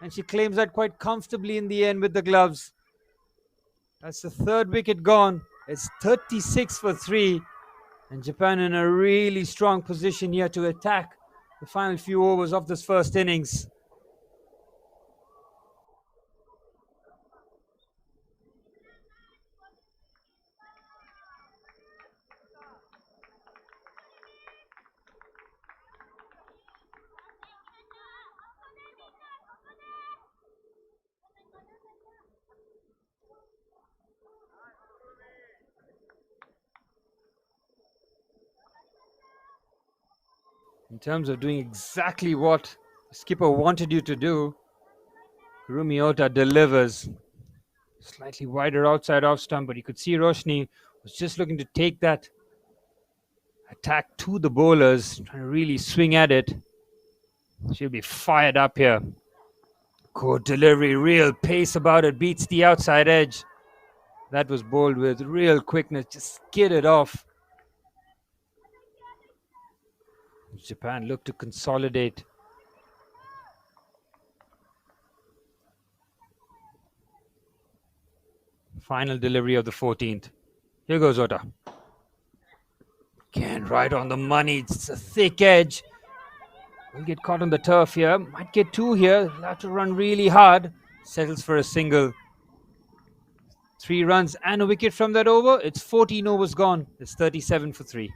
And she claims that quite comfortably in the end with the gloves. That's the third wicket gone. It's 36 for 3. And Japan in a really strong position here to attack the final few overs of this first innings. In terms of doing exactly what the skipper wanted you to do, Kurumi Ota delivers. Slightly wider outside off stump, but you could see Roshni was just looking to take that attack to the bowlers, trying to really swing at it. She'll be fired up here. Good delivery, real pace about it, beats the outside edge. That was bowled with real quickness, just skidded off. Japan looked to consolidate. Final delivery of the 14th. Here goes Ota. Again, right on the money. It's a thick edge. Will get caught on the turf here. Might get two here. He'll have to run really hard. settles for a single. 3 runs and a wicket from that over. It's 14 overs gone. It's 37 for 3.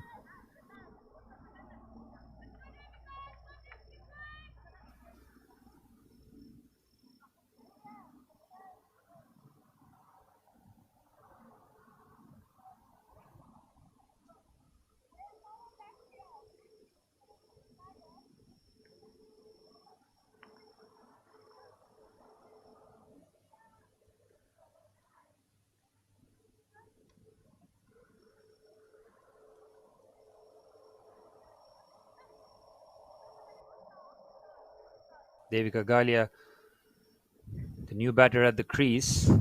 Devika Galia, the new batter at the crease,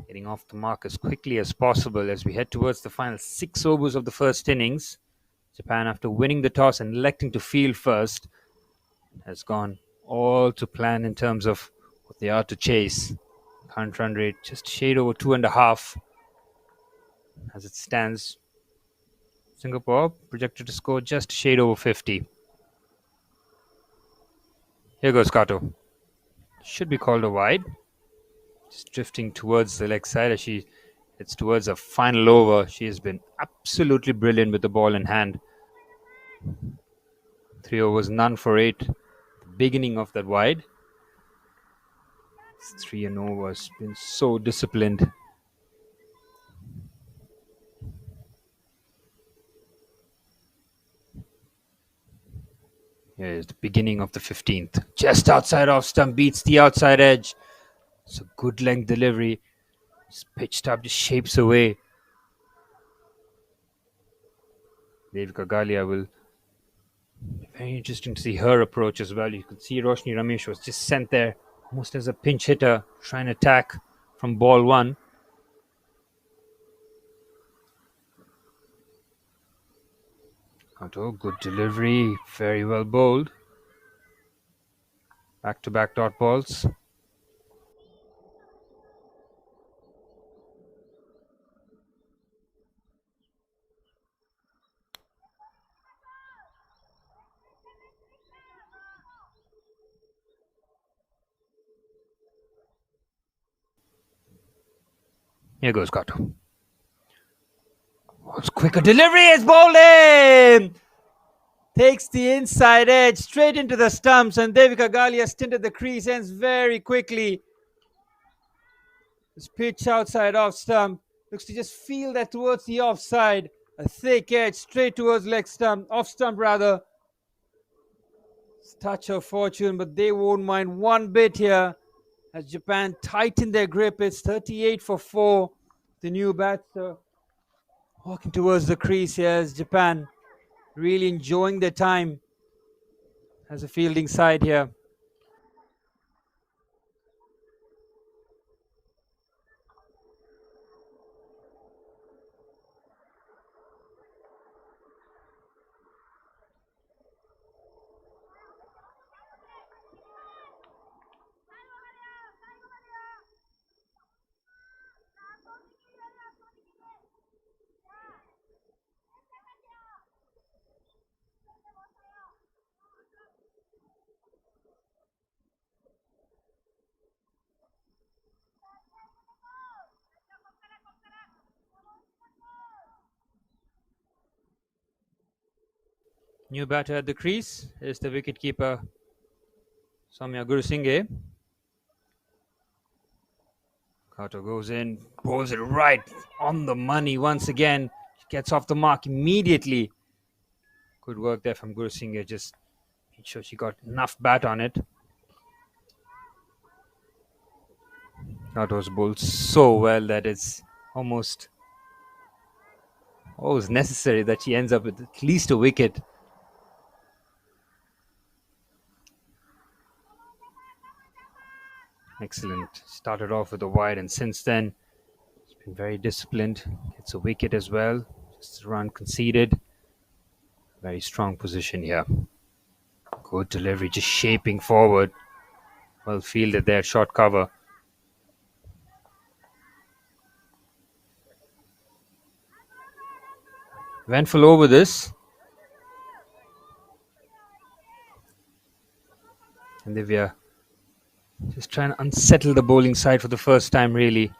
getting off the mark as quickly as possible as we head towards the final 6 overs of the first innings. Japan, after winning the toss and electing to field first, has gone all to plan in terms of what they are to chase. Current run rate just a shade over 2.5 as it stands. Singapore projected to score just a shade over 50. Here goes Kato. Should be called a wide. Just drifting towards the leg side as she heads towards a final over. She has been absolutely brilliant with the ball in hand. 3 overs, none for 8. The beginning of that wide. 3 and over has been so disciplined. Here's the beginning of the 15th. Just outside off stump, beats the outside edge. It's a good length delivery. Just pitched up, just shapes away. Devika Galia will be very interesting to see her approach as well. You could see Roshni Ramesh was just sent there almost as a pinch hitter, trying to attack from ball one. Kato, good delivery, very well bowled. Back-to-back dot balls. Here goes Kato. What's quicker delivery is bowled in! Takes the inside edge straight into the stumps, and Devika Galia stinted the crease, ends very quickly. This pitch outside off stump. Looks to just feel that towards the offside. A thick edge straight towards leg stump, off stump rather. Touch of fortune, but they won't mind one bit here as Japan tighten their grip. It's 38 for 4. The new batter walking towards the crease here as Japan really enjoying their time as a fielding side here. New batter at the crease is the wicketkeeper Soumya Gurusinghe. Kato goes in, bowls it right on the money once again. Gets off the mark immediately. Good work there from Gurusinghe. Just made sure she got enough bat on it. Kato's bowled so well that it's almost always necessary that she ends up with at least a wicket. Excellent. Started off with a wide, and since then, it's been very disciplined. Gets a wicket as well. Just a run conceded. Very strong position here. Good delivery, just shaping forward. Well fielded there, short cover. Went full over this. And Divya Just trying to unsettle the bowling side for the first time, really.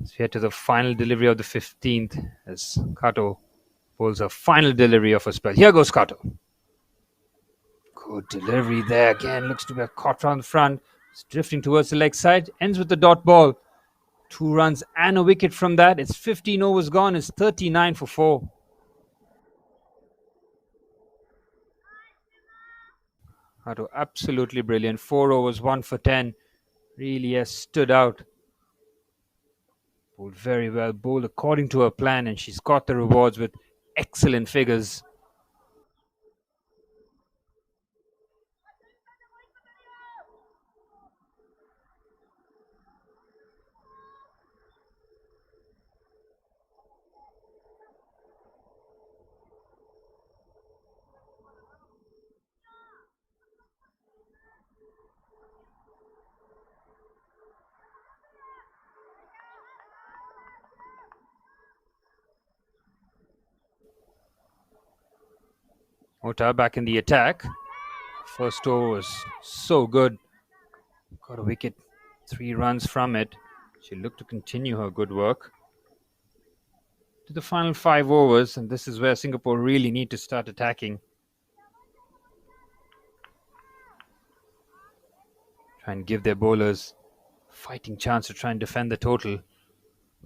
As we head to the final delivery of the 15th, as Kato bowls a final delivery of a spell. Here goes Kato. Good delivery there again. Looks to be a caught round the front. It's drifting towards the leg side. Ends with the dot ball. 2 runs and a wicket from that. It's 15 overs gone. It's 39 for 4. Kato absolutely brilliant. 4 overs, 1 for 10. Really has stood out. Bowled very well. Bowled according to her plan, and she's got the rewards with excellent figures. Ota back in the attack. First over was so good. Got a wicket, 3 runs from it. She looked to continue her good work to the final 5 overs, and this is where Singapore really need to start attacking. Try and give their bowlers a fighting chance to try and defend the total.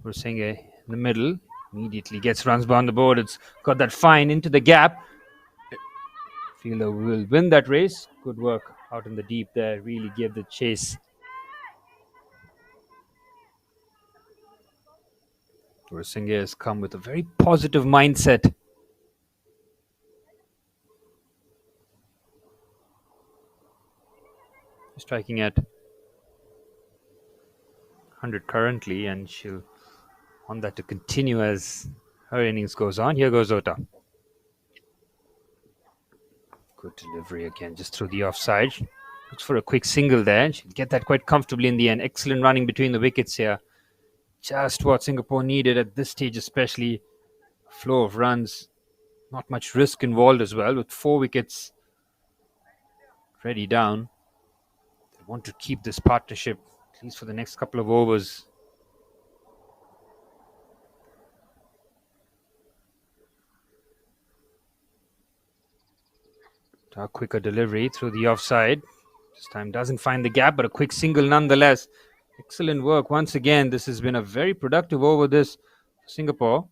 Rusinghe in the middle immediately gets runs behind the board. It's got that fine into the gap. Fielder will win that race. Good work out in the deep there. Really gave the chase. Rusinghe has come with a very positive mindset. Striking at 100 currently, and she'll want that to continue as her innings goes on. Here goes Ota. Good delivery again, just through the offside. Looks for a quick single there, and she'll get that quite comfortably in the end. Excellent running between the wickets here. Just what Singapore needed at this stage, especially. Flow of runs, not much risk involved as well, with 4 wickets ready down. They want to keep this partnership at least for the next couple of overs. A quicker delivery through the offside. This time doesn't find the gap, but a quick single nonetheless. Excellent work once again. This has been a very productive over this for Singapore.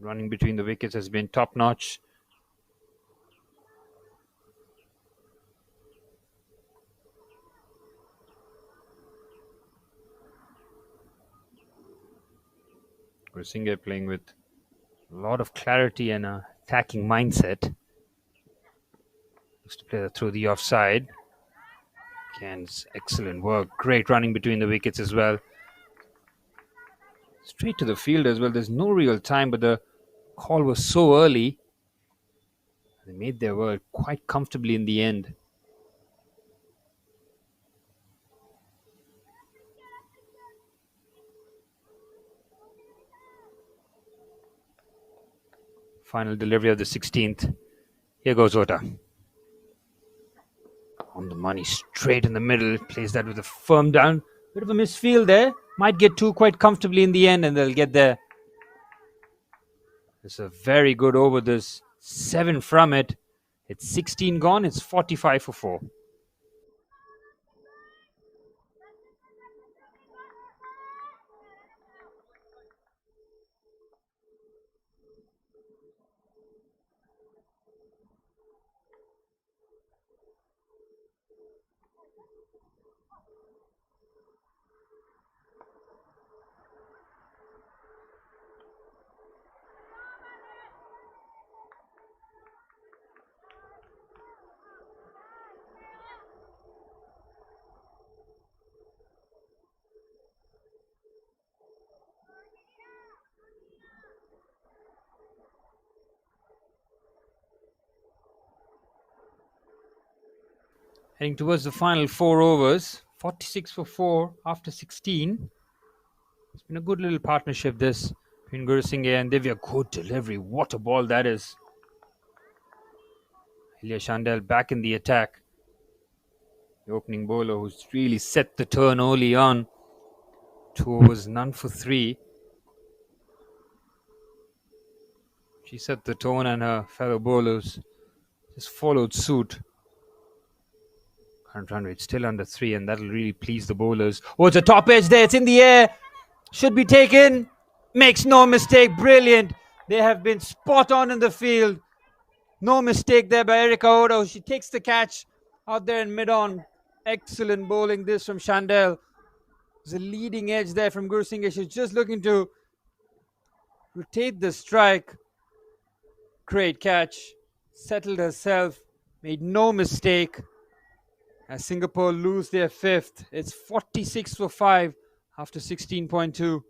Running between the wickets has been top notch. Rusinghe playing with a lot of clarity and a attacking mindset. Looks to play that through the offside. Again, excellent work. Great running between the wickets as well. Straight to the field as well. There's no real time, but the call was so early. They made their work quite comfortably in the end. Final delivery of the 16th. Here goes Ota. On the money, straight in the middle. Plays that with a firm down. Bit of a misfield there. Might get two quite comfortably in the end, and they'll get there. It's a very good over this. 7 from it. It's 16 gone. It's 45 for 4. Heading towards the final 4 overs. 46 for 4 after 16. It's been a good little partnership this between Gurusinghe and Divya. Good delivery. What a ball that is. Ilya Chandel back in the attack. The opening bowler who's really set the tone early on. 2 overs, none for 3. She set the tone and her fellow bowlers just followed suit. Current run rate still under 3, and that'll really please the bowlers. Oh, it's a top edge there. It's in the air. Should be taken. Makes no mistake. Brilliant. They have been spot on in the field. No mistake there by Erica Odo. She takes the catch out there in mid-on. Excellent bowling this from Chandel. There's a leading edge there from Gursingh. She's just looking to rotate the strike. Great catch. Settled herself. Made no mistake. As Singapore lose their 5th. It's 46 for 5 after 16.2.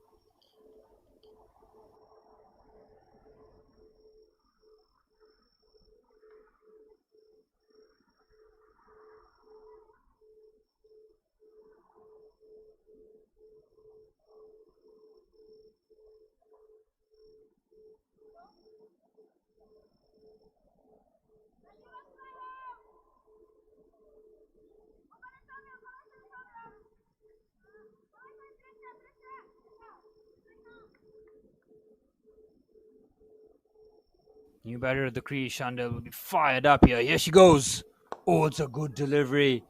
New batter at the crease. Chandel will be fired up here. Here she goes. Oh, it's a good delivery.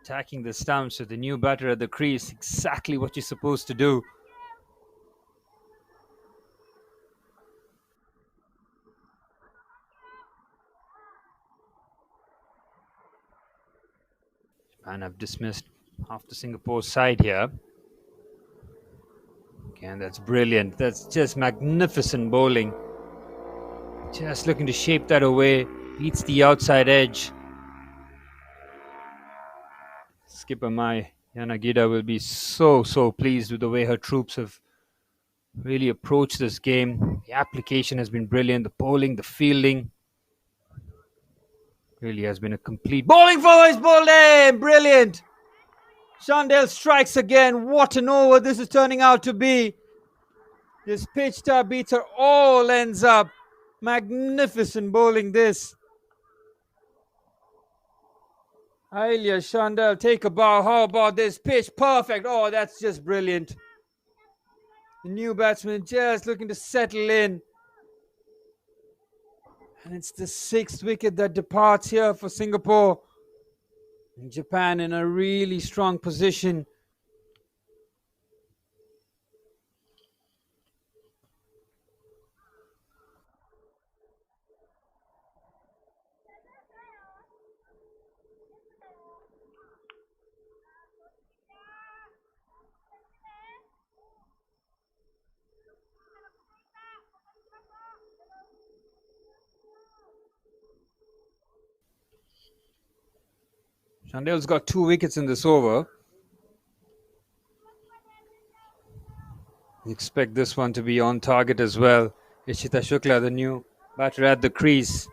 Attacking the stumps with the new batter at the crease. Exactly what you're supposed to do. Japan have dismissed half the Singapore side here. Again, that's brilliant. That's just magnificent bowling. Just looking to shape that away. Beats the outside edge. Skipper Mai Yanagida will be so pleased with the way her troops have really approached this game. The application has been brilliant. The bowling, the fielding. Really has been a complete bowling follow is bowled in. Brilliant. Chandel strikes again. What an over this is turning out to be. This pitch star beater all ends up. Magnificent bowling this. Alia Chandel, take a bow. How about this pitch? Perfect. Oh, that's just brilliant. The new batsman just looking to settle in. And it's the 6th wicket that departs here for Singapore. And Japan in a really strong position. Chandel's got 2 wickets in this over. You expect this one to be on target as well. Ishita Shukla, the new batter at the crease.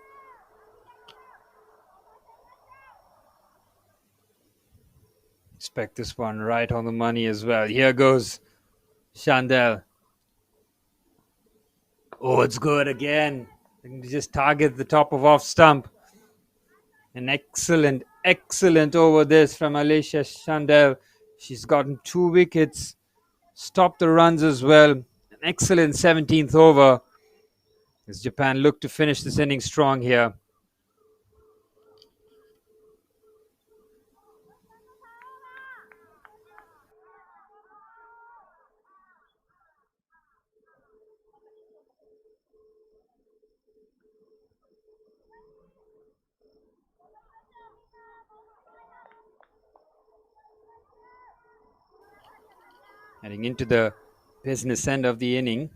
Expect this one right on the money as well. Here goes Chandel. Oh, it's good again. Just target the top of off stump. An excellent over this from Alicia Chandel. She's gotten 2 wickets, stopped the runs as well. An excellent 17th over as Japan look to finish this inning strong here. Heading into the business end of the inning.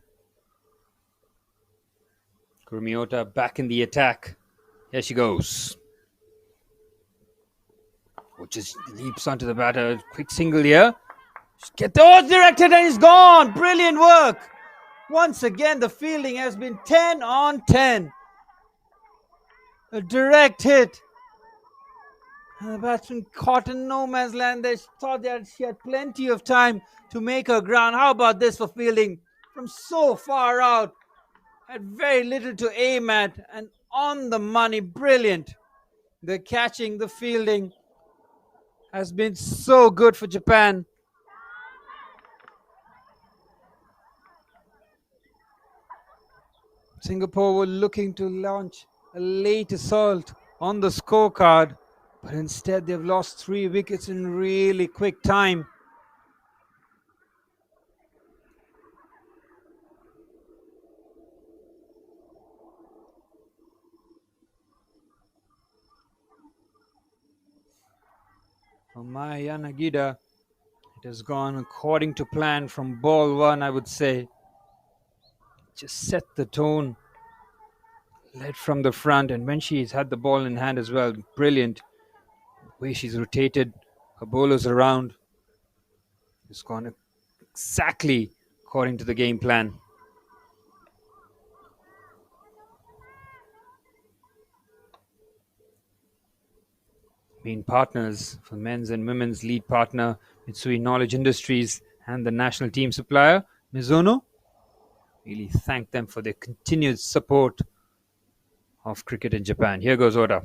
Kurmiota back in the attack. Here she goes. Just leaps onto the batter. Quick single here. Get those directed and he's gone. Brilliant work. Once again, the fielding has been 10 on 10. A direct hit. And the batsman caught in no man's land. They thought that she had plenty of time to make her ground. How about this for fielding? From so far out. Had very little to aim at. And on the money. Brilliant. The catching, the fielding has been so good for Japan. Singapore were looking to launch a late assault on the scorecard, but instead they've lost 3 wickets in really quick time. For Maya Nagida, it has gone according to plan from ball one, I would say. Just set the tone, led from the front, and when she's had the ball in hand as well, brilliant. The way she's rotated her bowlers around, it's gone exactly according to the game plan. Main partners for men's and women's lead partner Mitsui Knowledge Industries and the national team supplier Mizuno. Really thank them for their continued support of cricket in Japan. Here goes Oda.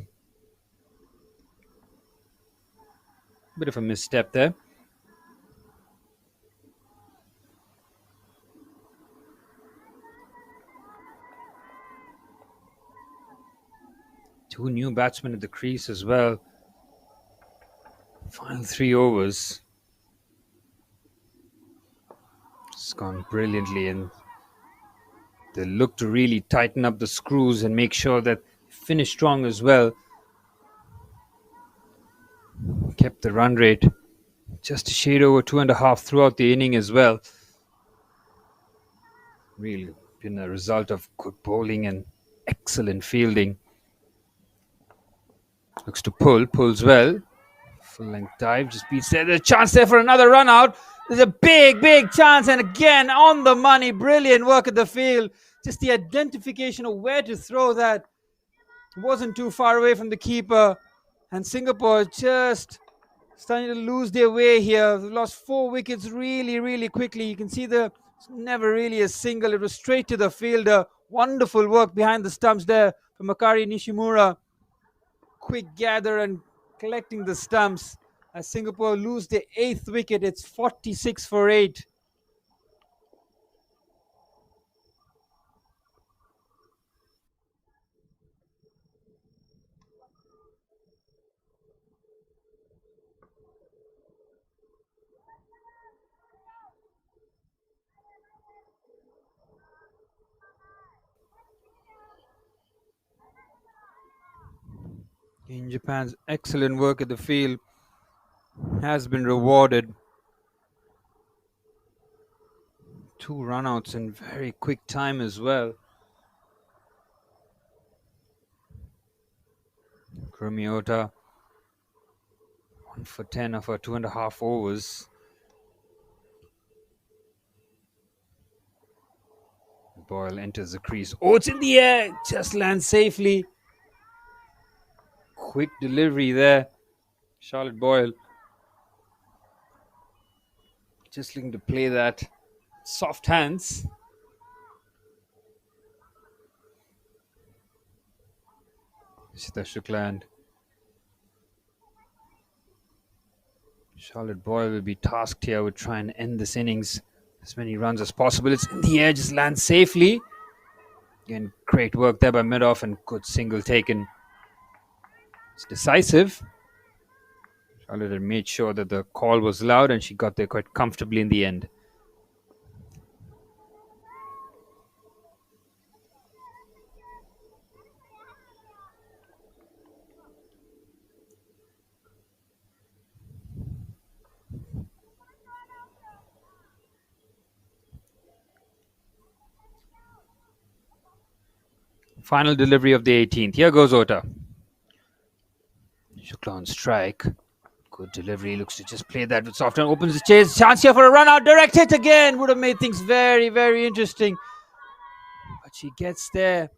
Bit of a misstep there. Two new batsmen at the crease as well. Final 3 overs. It's gone brilliantly, and they look to really tighten up the screws and make sure that finish strong as well. Kept the run rate just a shade over 2.5 throughout the inning as well. Really been a result of good bowling and excellent fielding. Looks to pulls well. Full length dive, just beats there. There's a chance there for another run out. There's a big chance, and again on the money. Brilliant work at the field. Just the identification of where to throw that. Wasn't too far away from the keeper, and Singapore just starting to lose their way here. They lost 4 wickets really quickly. You can see it's never really a single. It was straight to the fielder. Wonderful work behind the stumps there from Makari Nishimura. Quick gather and collecting the stumps. As Singapore lose their 8th wicket, it's 46 for 8. In Japan's excellent work at the field has been rewarded. 2 runouts in very quick time as well. Kurmiota 1 for 10 of her 2.5 overs. Boyle enters the crease. Oh, it's in the air. Just lands safely. Quick delivery there. Charlotte Boyle just looking to play that. Soft hands. Ishita Shukla. Charlotte Boyle will be tasked here with trying to end this innings as many runs as possible. It's in the air, just lands safely. Again, great work there by Midoff and good single taken. It's decisive. Charlotte had made sure that the call was loud and she got there quite comfortably in the end. Final delivery of the 18th. Here goes Ota. Shukla on strike. Good delivery. Looks to just play that with soft and opens the chase. Chance here for a run out. Direct hit again. Would have made things very interesting. But she gets there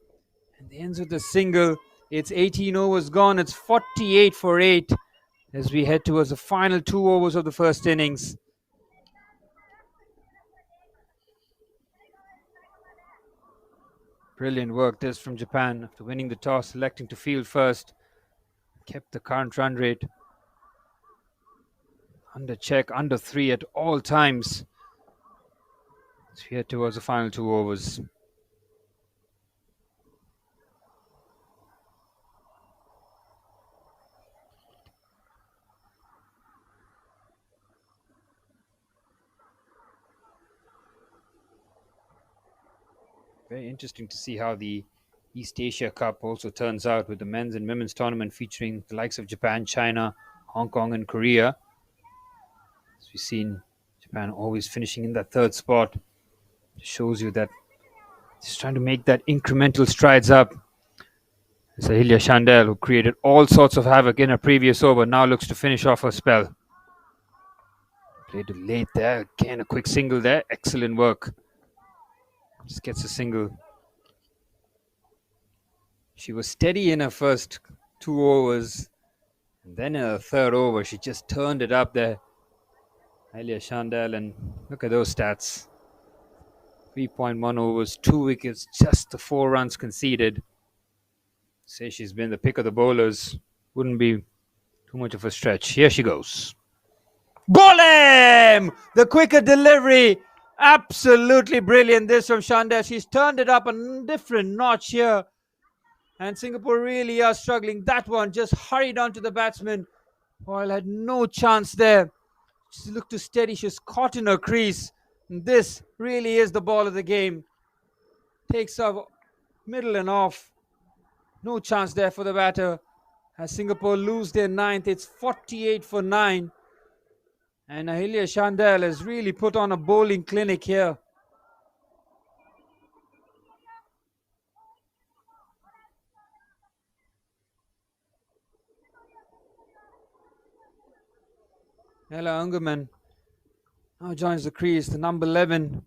and ends with a single. It's 18 overs gone. It's 48 for 8 as we head towards the final 2 overs of the first innings. Brilliant work this from Japan after winning the toss, selecting to field first. kept the current run rate under check, under 3 at all times. So we head towards the final 2 overs. Very interesting to see how the East Asia Cup also turns out, with the men's and women's tournament featuring the likes of Japan, China, Hong Kong, and Korea. As we've seen, Japan always finishing in that 3rd spot. It shows you that just trying to make that incremental strides up. It's Ahilia Chandel, who created all sorts of havoc in her previous over, now looks to finish off her spell. Played it late there. Again, a quick single there. Excellent work. Just gets a single. She was steady in her first 2 overs. And then in her 3rd over, she just turned it up there. Ahilia Chandel, and look at those stats. 3.1 overs, 2 wickets, just the 4 runs conceded. Say she's been the pick of the bowlers. Wouldn't be too much of a stretch. Here she goes. Bowling! The quicker delivery. Absolutely brilliant this from Chandel. She's turned it up a different notch here. And Singapore really are struggling. That one just hurried onto the batsman. While had no chance there. She looked too steady. She's caught in her crease. And this really is the ball of the game. Takes off middle and off. No chance there for the batter. As Singapore lose their 9th, it's 48 for 9. And Ahilia Chandel has really put on a bowling clinic here. Ella Ungerman now joins the crease, the number 11.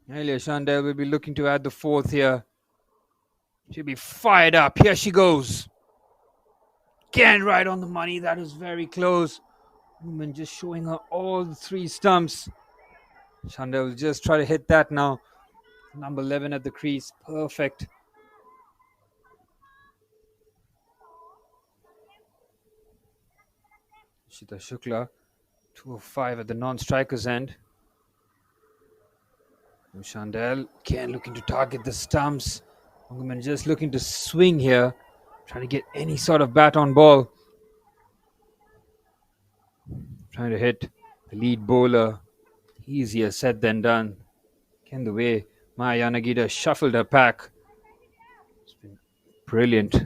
Ahilia Chandel will be looking to add the 4th here. She'll be fired up. Here she goes. Again, right on the money. That was very close. Woman just showing her all the 3 stumps. Chandel will just try to hit that now. Number 11 at the crease. Perfect. Shita Shukla, 205 at the non-striker's end. And Chandel again looking to target the stumps. Ungerman just looking to swing here, trying to get any sort of bat on ball. Trying to hit the lead bowler. Easier said than done. Again, the way Maya Yanagida shuffled her pack. It's been brilliant.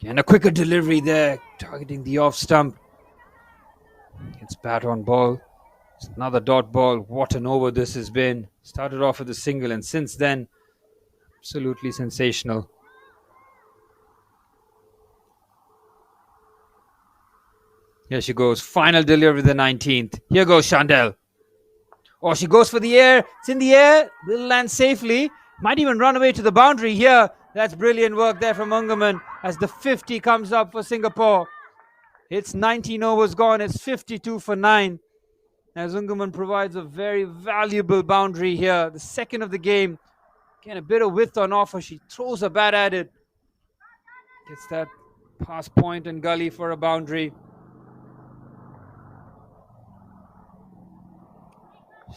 And a quicker delivery there, targeting the off stump. It's bat on ball. It's another dot ball. What an over this has been. Started off with a single, and since then, absolutely sensational. Here she goes. Final delivery, the 19th. Here goes Chandel. Oh, she goes for the air. It's in the air. Will land safely. Might even run away to the boundary here. That's brilliant work there from Ungerman as the 50 comes up for Singapore. It's 19 overs gone. It's 52 for 9. As Ungerman provides a very valuable boundary here. The 2nd of the game. Again, a bit of width on offer. She throws a bat at it. Gets that past point and gully for a boundary.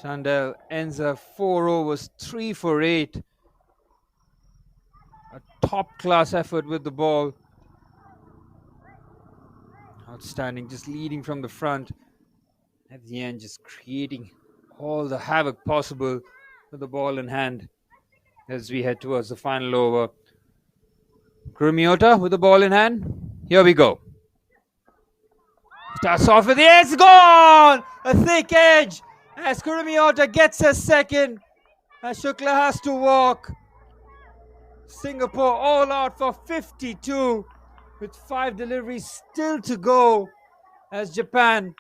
Chandel ends her 4 overs, 3 for 8. A top-class effort with the ball. Outstanding, just leading from the front. At the end, just creating all the havoc possible with the ball in hand as we head towards the final over. Kurimiota with the ball in hand. Here we go. Starts off with the edge. It's gone! A thick edge as Kurimiota gets a 2nd. As Shukla has to walk. Singapore all out for 52 with 5 deliveries still to go as Japan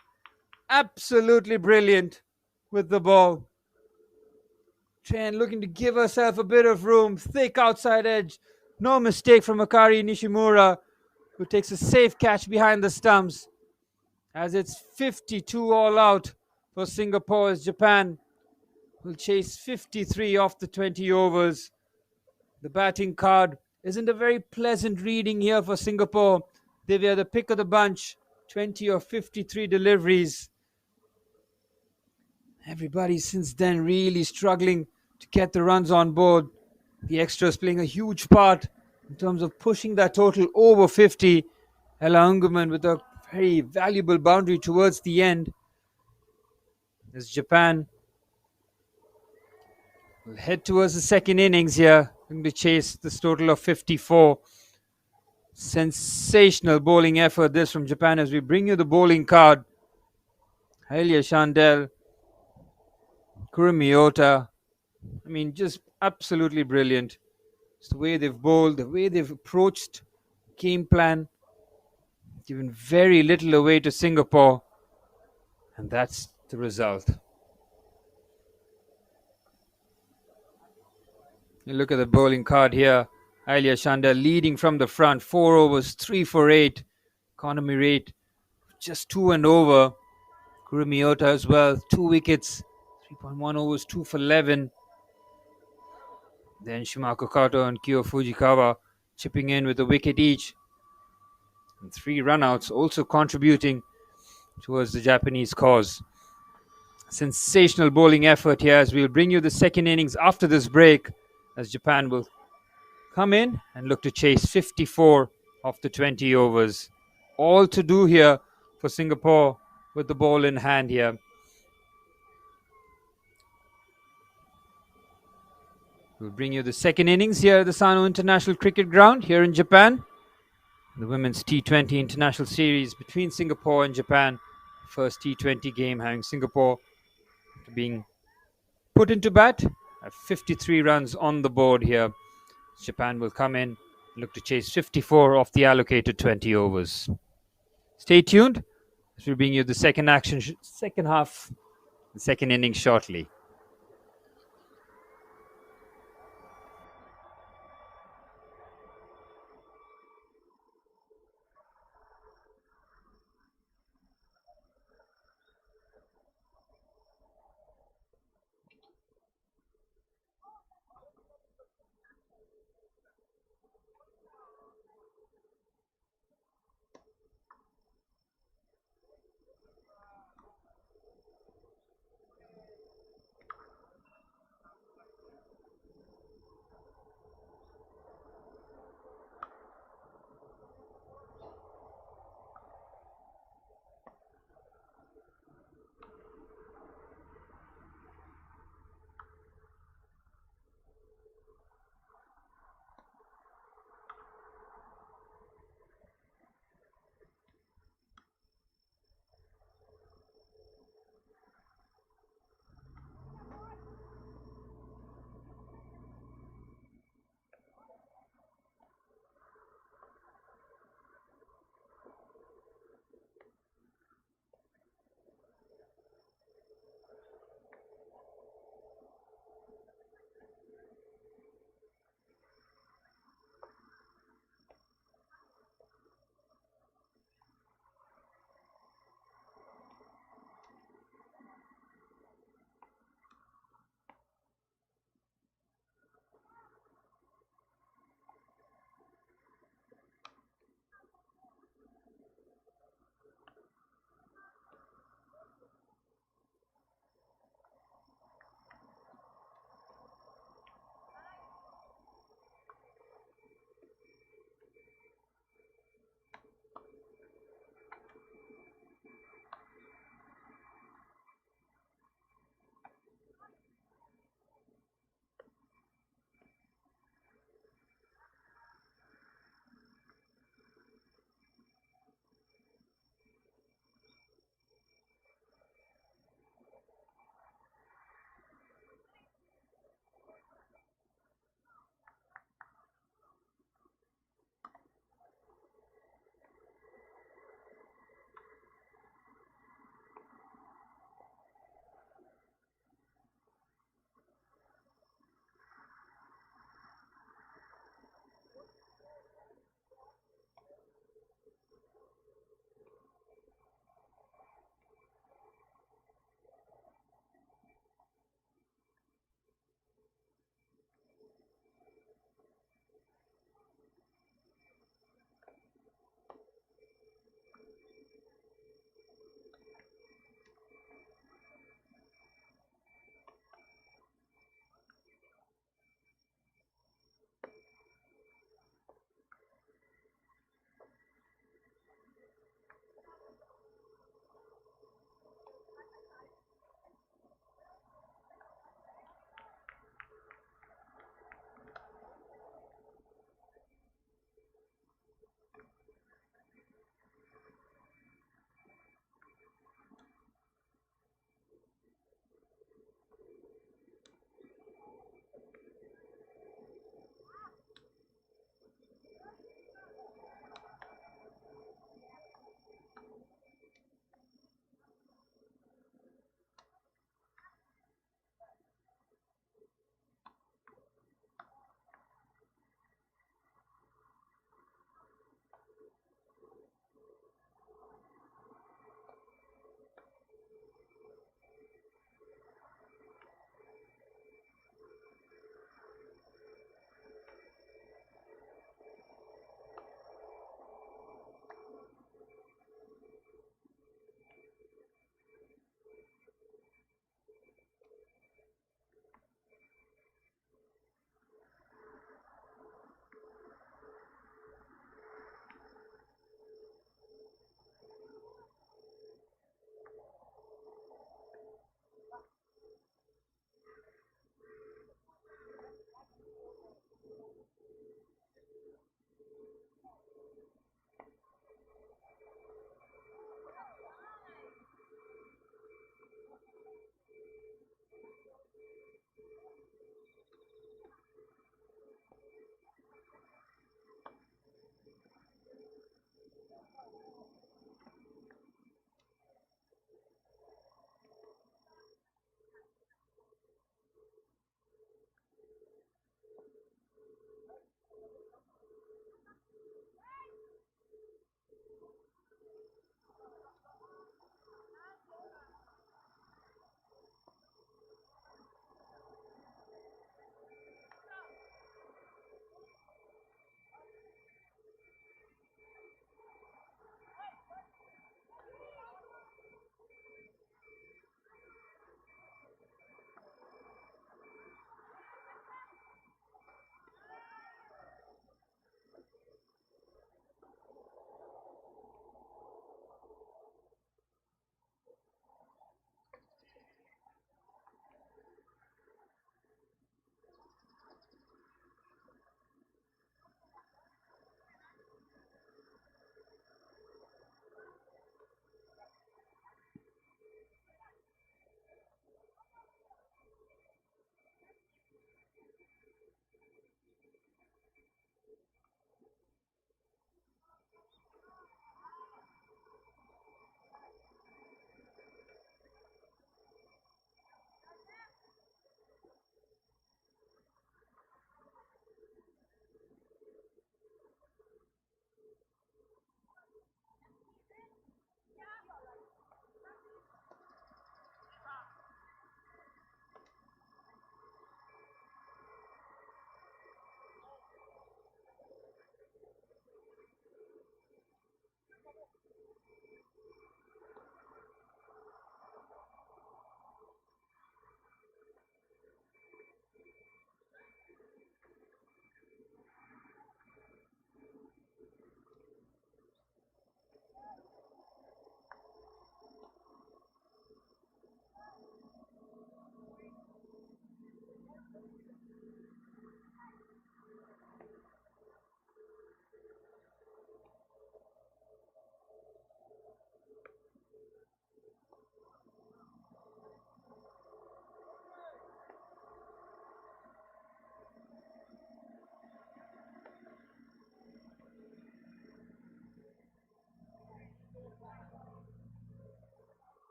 absolutely brilliant with the ball. Tran looking to give herself a bit of room. Thick outside edge. No mistake from Akari Nishimura, who takes a safe catch behind the stumps. As it's 52 all out for Singapore, as Japan will chase 53 off the 20 overs. The batting card isn't a very pleasant reading here for Singapore. They were the pick of the bunch, 20 or 53 deliveries. Everybody since then really struggling to get the runs on board. The extras playing a huge part in terms of pushing that total over 50. Ella Ungerman with a very valuable boundary towards the end as Japan will head towards the second innings here, going to chase this total of 54. Sensational bowling effort this from Japan as we bring you the bowling card. Halia Chandel, Kurimiota. I mean, just absolutely brilliant. It's the way they've bowled, the way they've approached game plan, given very little away to Singapore, and that's the result. You look at the bowling card here. Alia Shanda leading from the front, 4 overs, 3 for 8, economy rate just 2 and over. Kurimiota as well, 2 wickets, 3.1 overs, 2 for 11. Then Shimako Kato and Kyo Fujikawa chipping in with a wicket each. And 3 runouts also contributing towards the Japanese cause. Sensational bowling effort here as we'll bring you the second innings after this break as Japan will come in and look to chase 54 of the 20 overs. All to do here for Singapore with the ball in hand here. We'll bring you the second innings here at the Sano International Cricket Ground here in Japan. The women's T20 international series between Singapore and Japan. First T20 game having Singapore being put into bat at 53 runs on the board here. Japan will come in, look to chase 54 off the allocated 20 overs. Stay tuned as we bring you the second half, the second innings shortly.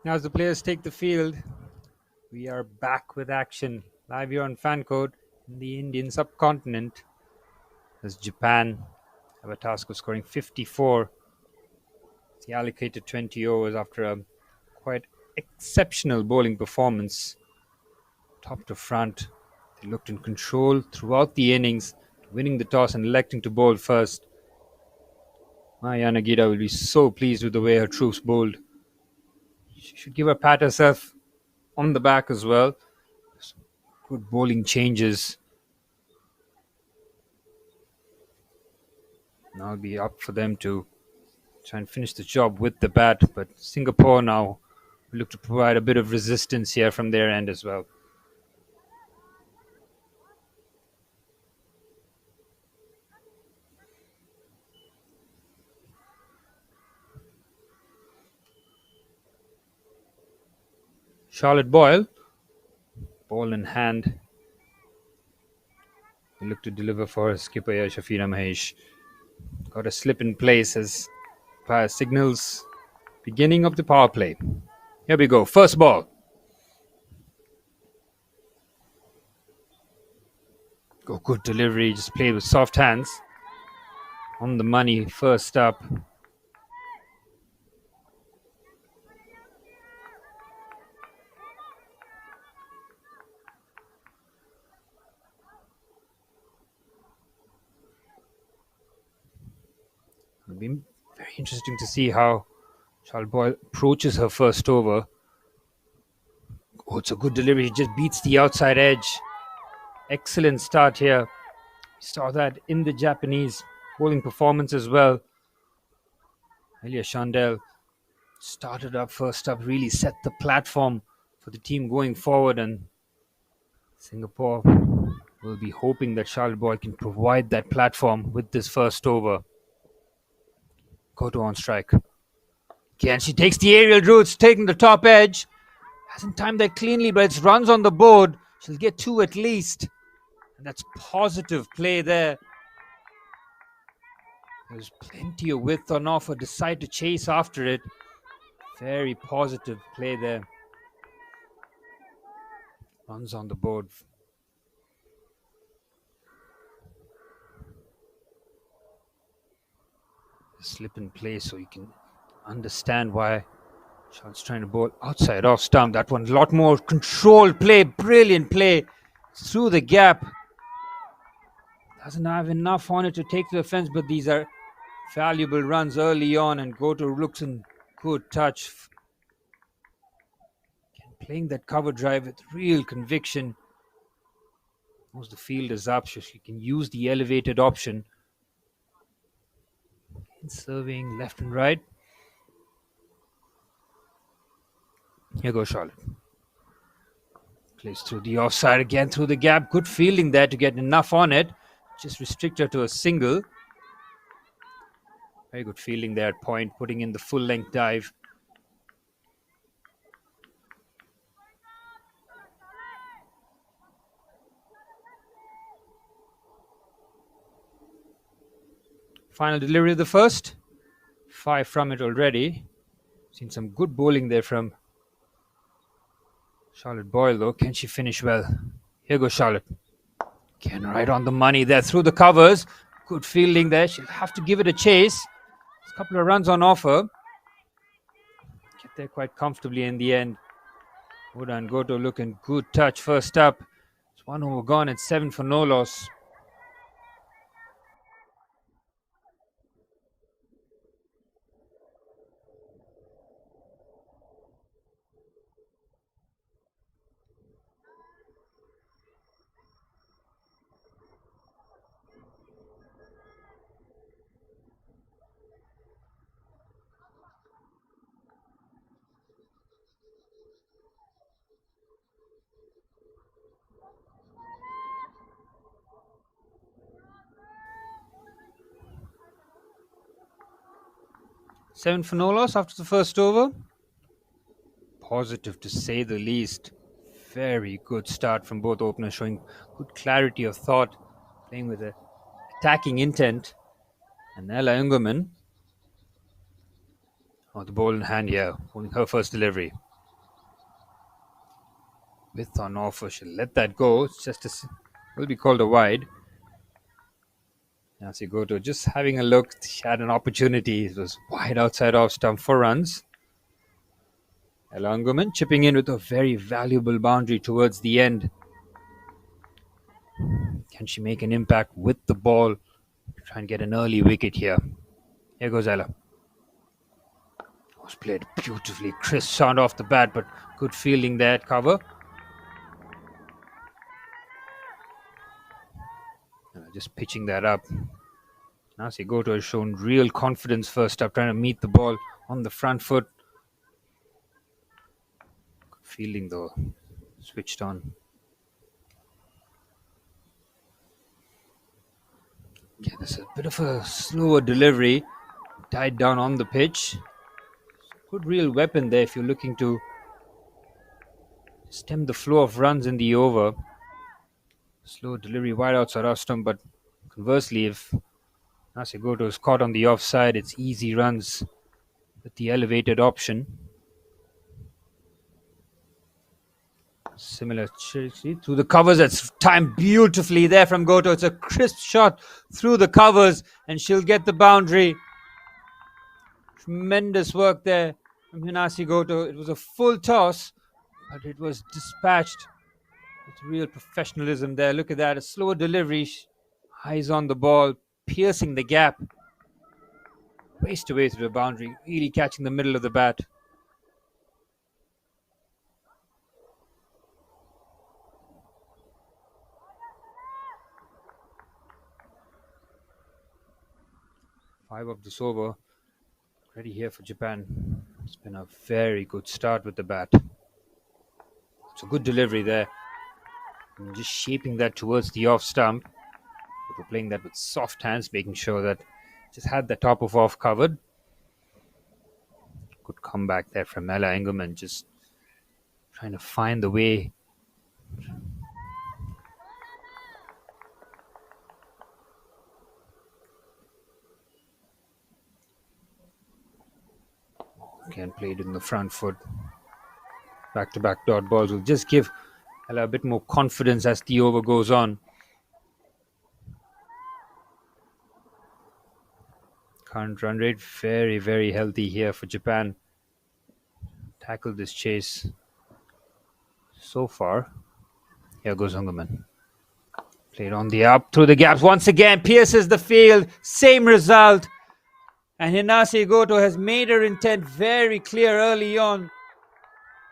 Now, as the players take the field, we are back with action live here on Fan Code in the Indian subcontinent as Japan have a task of scoring 54. The allocated 20 overs after a quite exceptional bowling performance, top to front. They looked in control throughout the innings, winning the toss and electing to bowl first. Maya Nagita will be so pleased with the way her troops bowled. She should give a pat herself on the back as well. Good bowling changes. Now it'll be up for them to try and finish the job with the bat, but Singapore now will look to provide a bit of resistance here from their end as well. Charlotte Boyle, ball in hand, will look to deliver for skipper here, Shafira Mahesh. Got a slip in place as fire signals beginning of the power play. Here we go, first ball. Go, good delivery, just played with soft hands. On the money, first up. It'll be very interesting to see how Charlotte Boyle approaches her first over. Oh, it's a good delivery. He just beats the outside edge. Excellent start here. We saw that in the Japanese bowling performance as well. Elia Chandel started up first up, really set the platform for the team going forward, and Singapore will be hoping that Charlotte Boyle can provide that platform with this first over. Go to on strike. Again, she takes the aerial routes, taking the top edge. Hasn't timed that cleanly, but it's runs on the board. She'll get two at least. And that's positive play there. There's plenty of width on offer. Decide to chase after it. Very positive play there. Runs on the board. Slip in place so you can understand why Charlotte's trying to bowl outside off stump. That one, a lot more controlled play. Brilliant play through the gap. Doesn't have enough on it to take to the fence, but these are valuable runs early on, and Goto looks in good touch. Playing that cover drive with real conviction. Once the field is up, she can use the elevated option. Serving left and right. Here goes Charlotte. Plays through the offside again, through the gap. Good fielding there to get enough on it. Just restrict her to a single. Very good fielding there at point, putting in the full length dive. Final delivery of the first. 5 from it already. Seen some good bowling there from Charlotte Boyle though. Can she finish well? Here goes Charlotte. Again, right on the money there through the covers. Good fielding there. She'll have to give it a chase. There's a couple of runs on offer. Get there quite comfortably in the end. Oda and Goto looking good touch first up. It's 1 over gone. It's 7 for no loss. Seven for no loss after the first over. Positive to say the least. Very good start from both openers, showing good clarity of thought, playing with an attacking intent. And Ella Ingerman, the ball in hand here, holding her first delivery. With on offer, she'll let that go. It's just will be called a wide. As you go to just having a look, she had an opportunity. It was wide outside off stump for runs. Ella Ingerman chipping in with a very valuable boundary towards the end. Can she make an impact with the ball? Try and get an early wicket here. Here goes Ella. Was played beautifully. Crisp sound off the bat, but good fielding there at cover. Just pitching that up. Nasi Goto has shown real confidence first up, trying to meet the ball on the front foot. Good fielding though. Switched on. Okay, there's a bit of a slower delivery. Tied down on the pitch. Good real weapon there if you're looking to stem the flow of runs in the over. Slow delivery wide outside off stump, but conversely, if Nasi Goto is caught on the offside, it's easy runs with the elevated option. Similar through the covers. That's timed beautifully there from Goto. It's a crisp shot through the covers, and she'll get the boundary. Tremendous work there from Hinasi Goto. It was a full toss, but it was dispatched with real professionalism there. Look at that. A slower delivery. Eyes on the ball, piercing the gap. Raced away through the boundary, really catching the middle of the bat. Five of this over. Ready here for Japan. It's been a very good start with the bat. It's a good delivery there. And just shaping that towards the off stump. But we're playing that with soft hands, making sure that just had the top of off covered. Good comeback there from Ella Ingerman, just trying to find the way. Again, played in the front foot. Back-to-back dot balls will just give Ella a bit more confidence as the over goes on. Current run rate very, very healthy here for Japan. Tackled this chase so far. Here goes Hungerman. Played on the up through the gaps once again. Pierces the field. Same result. And Hinasi Goto has made her intent very clear early on.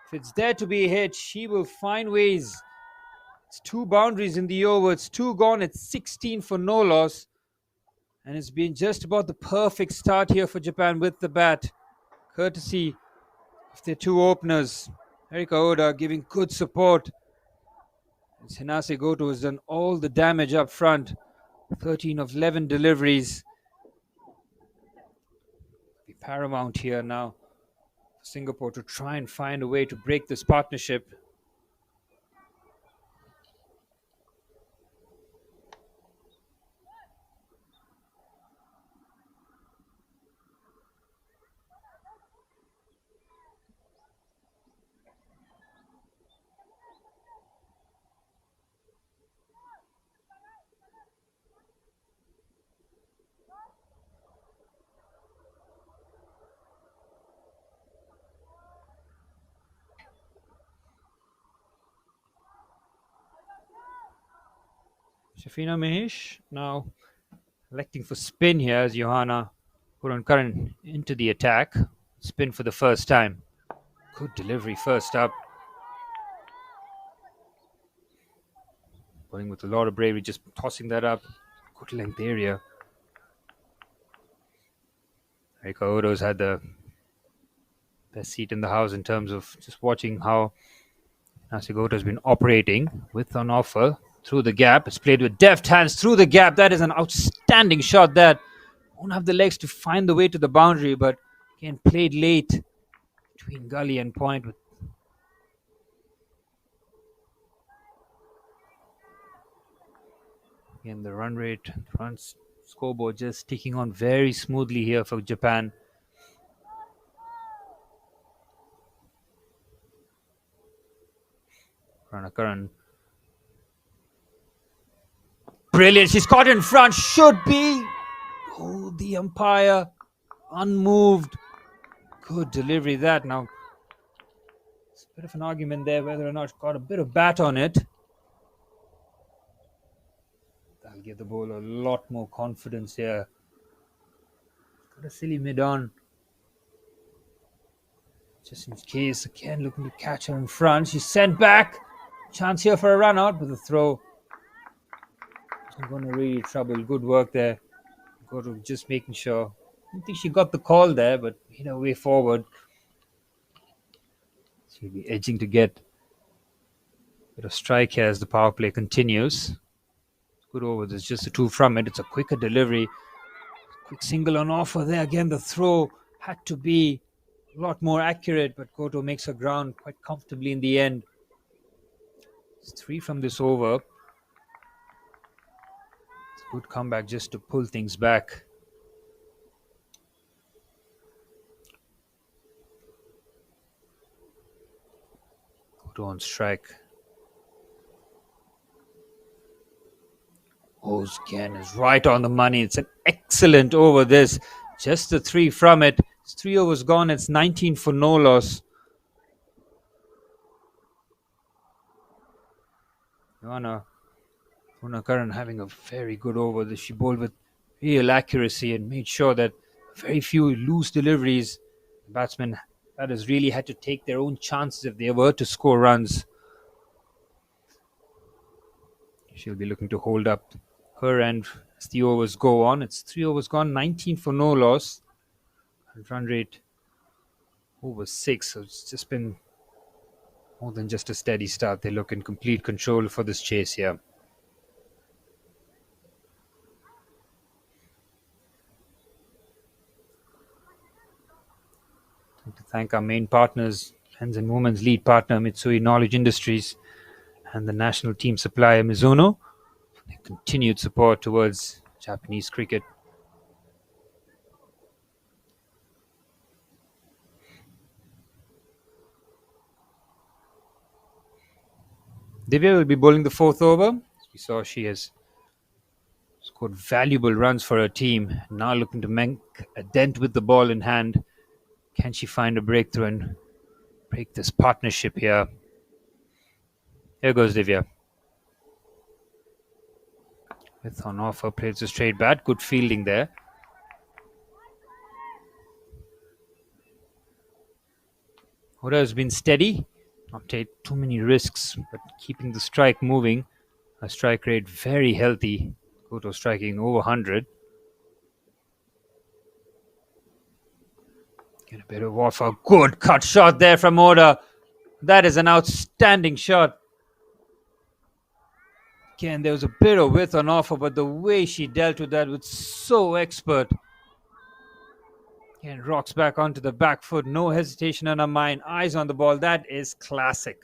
If it's there to be hit, she will find ways It's two boundaries in the over. It's two gone. It's 16 for no loss. And it's been just about the perfect start here for Japan with the bat, courtesy of their two openers. Erika Oda giving good support. As Hinase Goto has done all the damage up front. 13 of 11 deliveries. Be paramount here now for Singapore to try and find a way to break this partnership. Shafina Mahesh now electing for spin here as Johanna Purankaran into the attack. Spin for the first time. Good delivery first up. Going with a lot of bravery, just tossing that up. Good length area. Erika Odo's had the best seat in the house in terms of just watching how Nasigoto has been operating with an offer through the gap. It's played with deft hands through the gap. That is an outstanding shot. That won't have the legs to find the way to the boundary, but again played late between gully and point. With again the run rate, front scoreboard just ticking on very smoothly here for Japan. Ranakaran. Brilliant. She's caught in front. Should be. Oh, the umpire unmoved. Good delivery that. Now, it's a bit of an argument there whether or not it's got a bit of bat on it. That'll give the bowler a lot more confidence here. Got a silly mid on. Just in case, again looking to catch her in front. She's sent back. Chance here for a run out, but the throw isn't going to really trouble. Good work there. Got to just making sure. I don't think she got the call there, but made her way forward. She'll be edging to get a bit of strike here as the power play continues. Good over. There's just a two from it. It's a quicker delivery. Quick single on offer there. Again, the throw had to be a lot more accurate, but Goto makes her ground quite comfortably in the end. It's three from this over. It's a good comeback just to pull things back. Goto on strike. Again is right on the money. It's an excellent over this. Just the three from it. It's 3 overs gone. It's 19 for no loss. Johanna Punakaran having a very good over. She bowled with real accuracy and made sure that very few loose deliveries. Batsmen batters really had to take their own chances if they were to score runs. She'll be looking to hold up her end as the overs go on. It's 3 overs gone, 19 for no loss. And run rate over 6. So it's just been more than just a steady start. They look in complete control for this chase here. I'd like to thank our main partners, men's and women's lead partner Mitsui Knowledge Industries and the national team supplier Mizuno for their continued support towards Japanese cricket. Divya will be bowling the 4th over. As we saw, she has scored valuable runs for her team. Now looking to make a dent with the ball in hand. Can she find a breakthrough and break this partnership here? Here goes Divya. With on offer, plays a straight bat. Good fielding there. Oda has been steady. Not take too many risks, but keeping the strike moving. A strike rate very healthy. Goto striking over 100. Get a bit of off. A good cut shot there from Oda. That is an outstanding shot. Again, there was a bit of width on offer, but the way she dealt with that was so expert. And rocks back onto the back foot. No hesitation on her mind. Eyes on the ball. That is classic.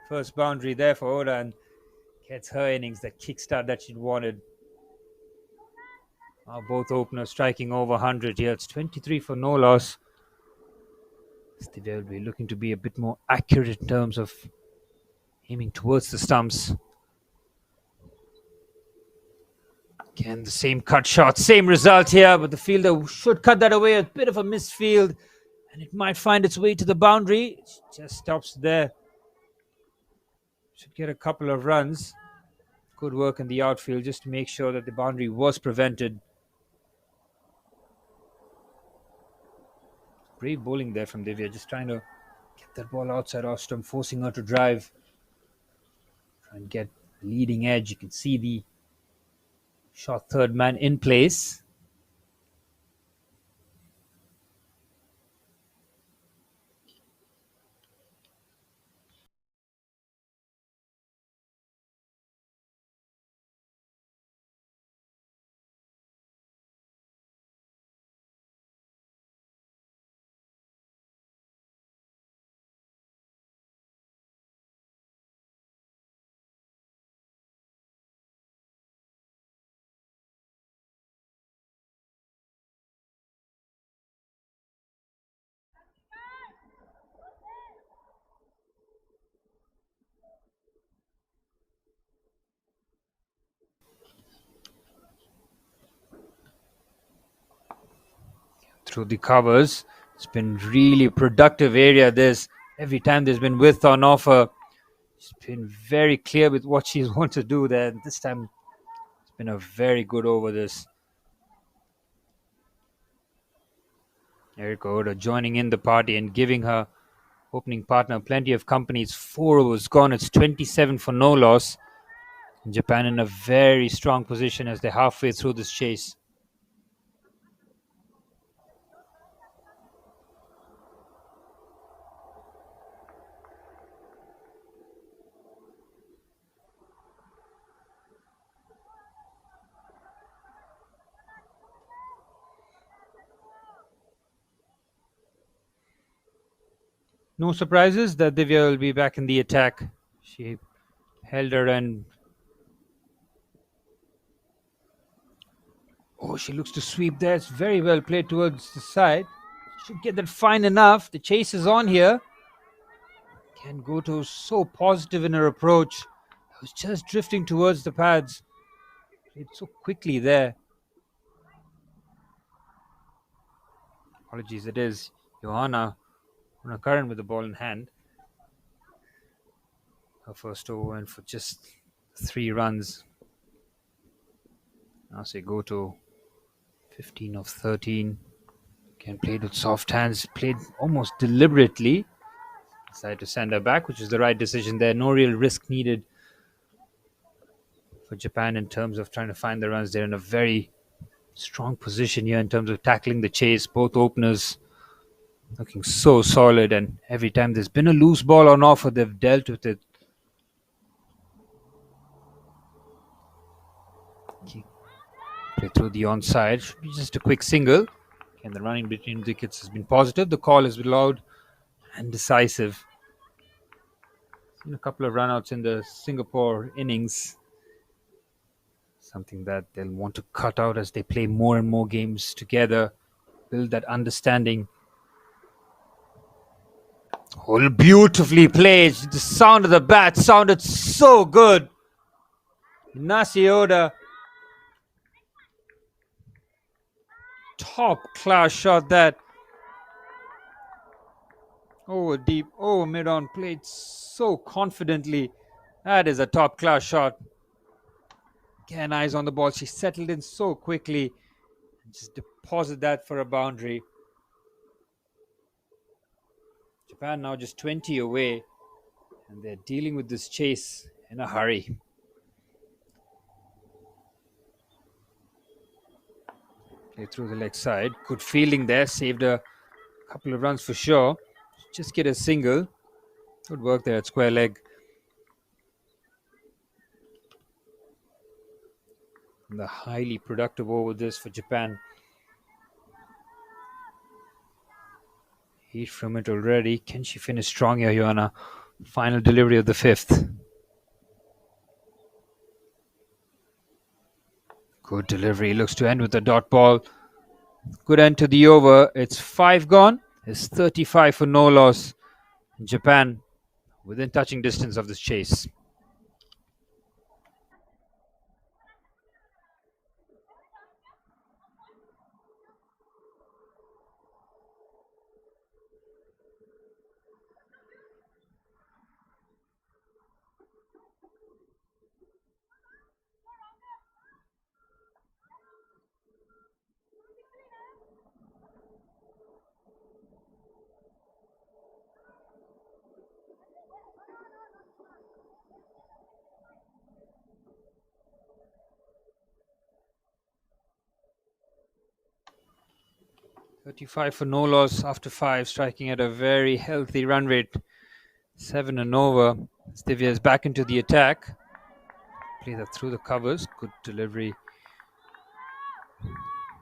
First boundary there for Oda and gets her innings, the kickstart that she'd wanted. Both openers striking over 100 here. It's 23 for no loss. They will be looking to be a bit more accurate in terms of aiming towards the stumps. Again, the same cut shot, same result here, but the fielder should cut that away. A bit of a misfield, and it might find its way to the boundary. It just stops there. Should get a couple of runs. Good work in the outfield just to make sure that the boundary was prevented. Brave bowling there from Divya, just trying to get that ball outside Ostrom, forcing her to drive. Try and get leading edge. You can see the shot third man in place. Through the covers. It's been really productive area. This every time there's been width on offer. She's been very clear with what she's want to do there. This time it's been a very good over this. Erika Oda joining in the party and giving her opening partner plenty of company. It's 4 overs gone. It's 27 for no loss. Japan in a very strong position as they're halfway through this chase. No surprises that Divya will be back in the attack. She held her and she looks to sweep there. It's very well played towards the side. Should get that fine enough. The chase is on here. Can Goto so positive in her approach. I was just drifting towards the pads. Played so quickly there. Apologies, it is Johanna Curran with the ball in hand. Her first over went for just 3 runs. Now say Goto 15 of 13. Again, played with soft hands, played almost deliberately. Decided to send her back, which is the right decision there. No real risk needed for Japan in terms of trying to find the runs. They're in a very strong position here in terms of tackling the chase. Both openers looking so solid, and every time there's been a loose ball on offer, they've dealt with it. Play through the onside. Should be just a quick single. And the running between wickets has been positive. The call is loud and decisive. Seen a couple of runouts in the Singapore innings. Something that they'll want to cut out as they play more and more games together. Build that understanding. Oh, beautifully played. The sound of the bat sounded so good. Nasi Oda. Top class shot that. Oh, deep. Oh, mid on. Played so confidently. That is a top class shot. Again, eyes on the ball. She settled in so quickly. Just deposit that for a boundary. Japan now just 20 away, and they're dealing with this chase in a hurry. Play through the leg side. Good fielding there. Saved a couple of runs for sure. Just get a single. Good work there at square leg. And the highly productive over this for Japan. Heat from it already. Can she finish strong here, Joanna? Final delivery of the fifth. Good delivery. Looks to end with a dot ball. Good end to the over. It's 5 gone. It's 35 for no loss. Japan within touching distance of this chase. $35 for no loss after 5, striking at a very healthy run rate. 7 and over. Divya is back into the attack. Play that through the covers. Good delivery.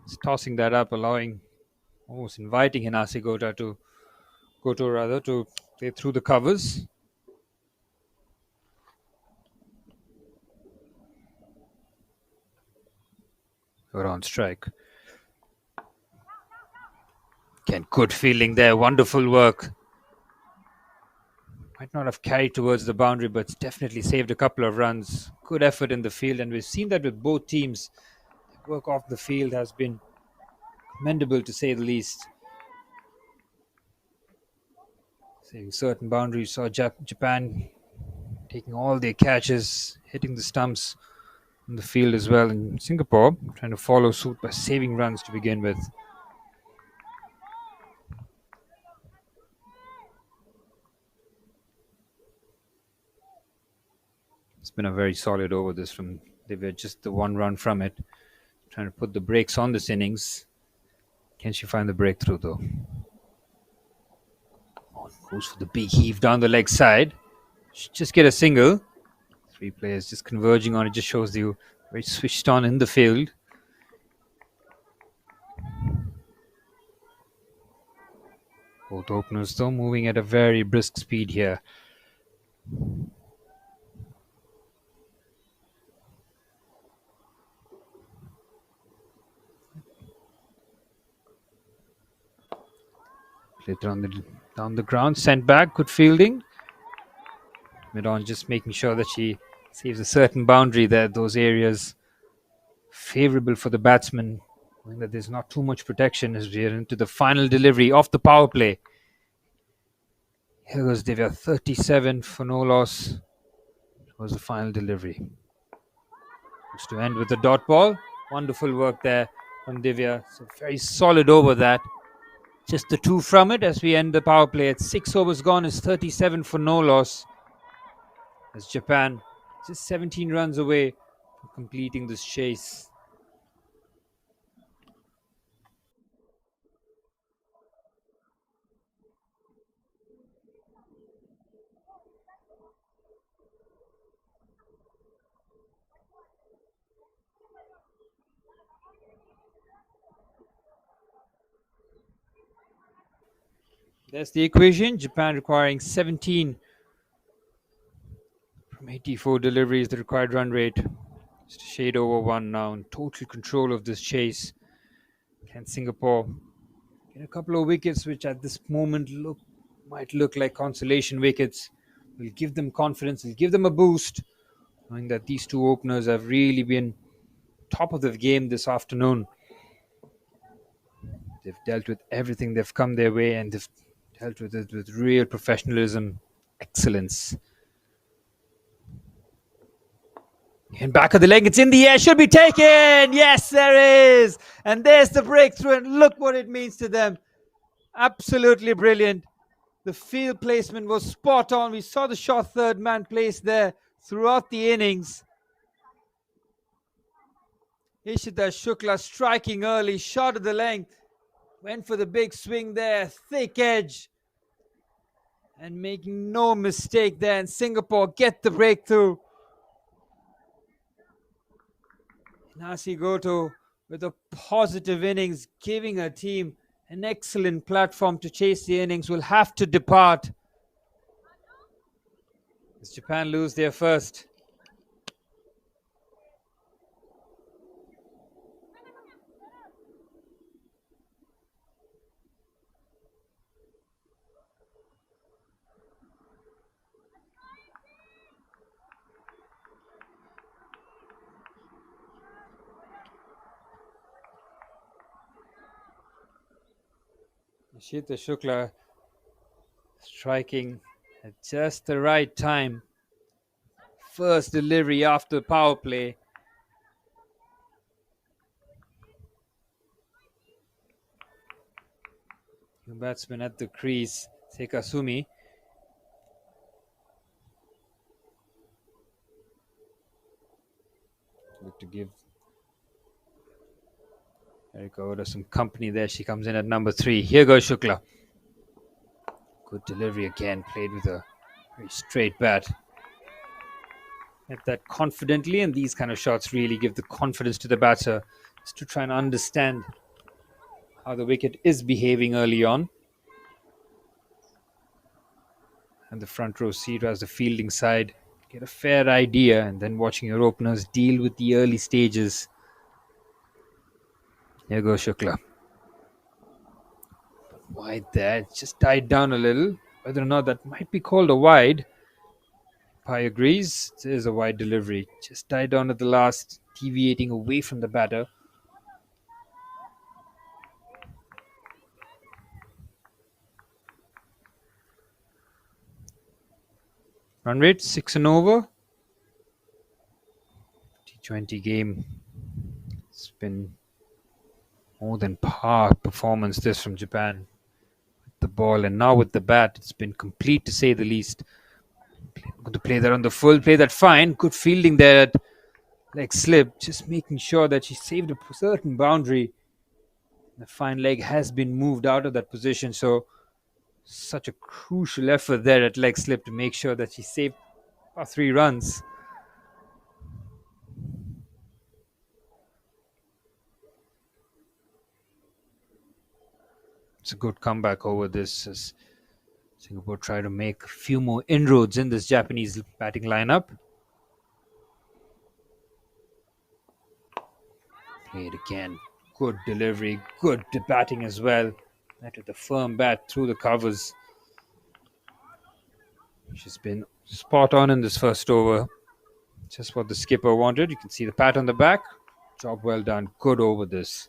It's tossing that up, allowing, almost inviting Hinase Goto to play through the covers. Good on strike. Again, good fielding there. Wonderful work. Might not have carried towards the boundary, but it's definitely saved a couple of runs. Good effort in the field, and we've seen that with both teams. The work off the field has been commendable, to say the least. Saving certain boundaries. Saw Japan taking all their catches, hitting the stumps in the field as well. And Singapore trying to follow suit by saving runs to begin with. It's been a very solid over this from Divya, just the 1 run from it. Trying to put the brakes on this innings. Can she find the breakthrough though? Goes for the big heave down the leg side. Just get a single. 3 players just converging on it. Just shows you very switched on in the field. Both openers though moving at a very brisk speed here. Played down the ground, sent back, good fielding. Mid-on just making sure that she saves a certain boundary there, those areas favorable for the batsman, knowing that there's not too much protection as we are into the final delivery of the power play. Here goes Divya, 37 for no loss. It was the final delivery. Looks to end with the dot ball. Wonderful work there from Divya. So very solid over that. Just the 2 from it as we end the power play. At 6 overs gone, is 37 for no loss. As Japan just 17 runs away from completing this chase. There's the equation. Japan requiring 17 from 84 deliveries, the required run rate. Just a shade over 1 now, in total control of this chase. Can Singapore get a couple of wickets, which at this moment might look like consolation wickets? Will give them confidence, will give them a boost, knowing that these 2 openers have really been top of the game this afternoon. They've dealt with everything, they've come their way, and they've dealt with it with real professionalism, excellence. And back of the leg, it's in the air, should be taken. Yes, there is. And there's the breakthrough, and look what it means to them. Absolutely brilliant. The field placement was spot on. We saw the shot third man placed there throughout the innings. Ishita Shukla striking early, shot at the length, went for the big swing there, thick edge, and making no mistake there. And Singapore get the breakthrough. Nasi Goto with a positive innings, giving her team an excellent platform to chase the innings, will have to depart as Japan lose their first. Ishita Shukla striking at just the right time. First delivery after power play. The batsman at the crease, Sekasumi. Look to give Erika Oda some company there. She comes in at number 3. Here goes Shukla. Good delivery again, played with a very straight bat. Hit that confidently, and these kind of shots really give the confidence to the batter just to try and understand how the wicket is behaving early on. And the front row seat as the fielding side, get a fair idea, and then watching your openers deal with the early stages. Here goes Shukla. Wide there, it just died down a little. Whether or not that might be called a wide, Pai agrees. It is a wide delivery. Just died down at the last, deviating away from the batter. Run rate 6 and over. T20 game. It's been more than par performance this from Japan. With the ball and now with the bat, it's been complete to say the least. Going to play that on the full, play that fine. Good fielding there at leg slip, just making sure that she saved a certain boundary. The fine leg has been moved out of that position, so such a crucial effort there at leg slip to make sure that she saved 3 runs. It's a good comeback over this as Singapore try to make a few more inroads in this Japanese batting lineup. Played again. Good delivery, good batting as well. Met with a firm bat through the covers. She's been spot on in this first over. Just what the skipper wanted. You can see the pat on the back. Job well done. Good over this.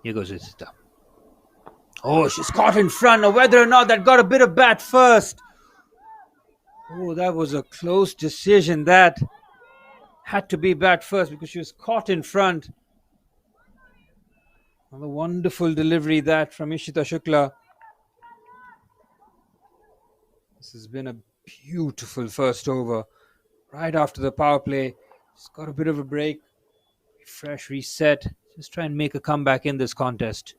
Here goes Ishita. Oh, she's caught in front. Now, whether or not that got a bit of bat first. Oh, that was a close decision. That had to be bat first because she was caught in front. Another wonderful delivery that from Ishita Shukla. This has been a beautiful first over. Right after the power play. She's got a bit of a break. Fresh reset. Just try and make a comeback in this contest.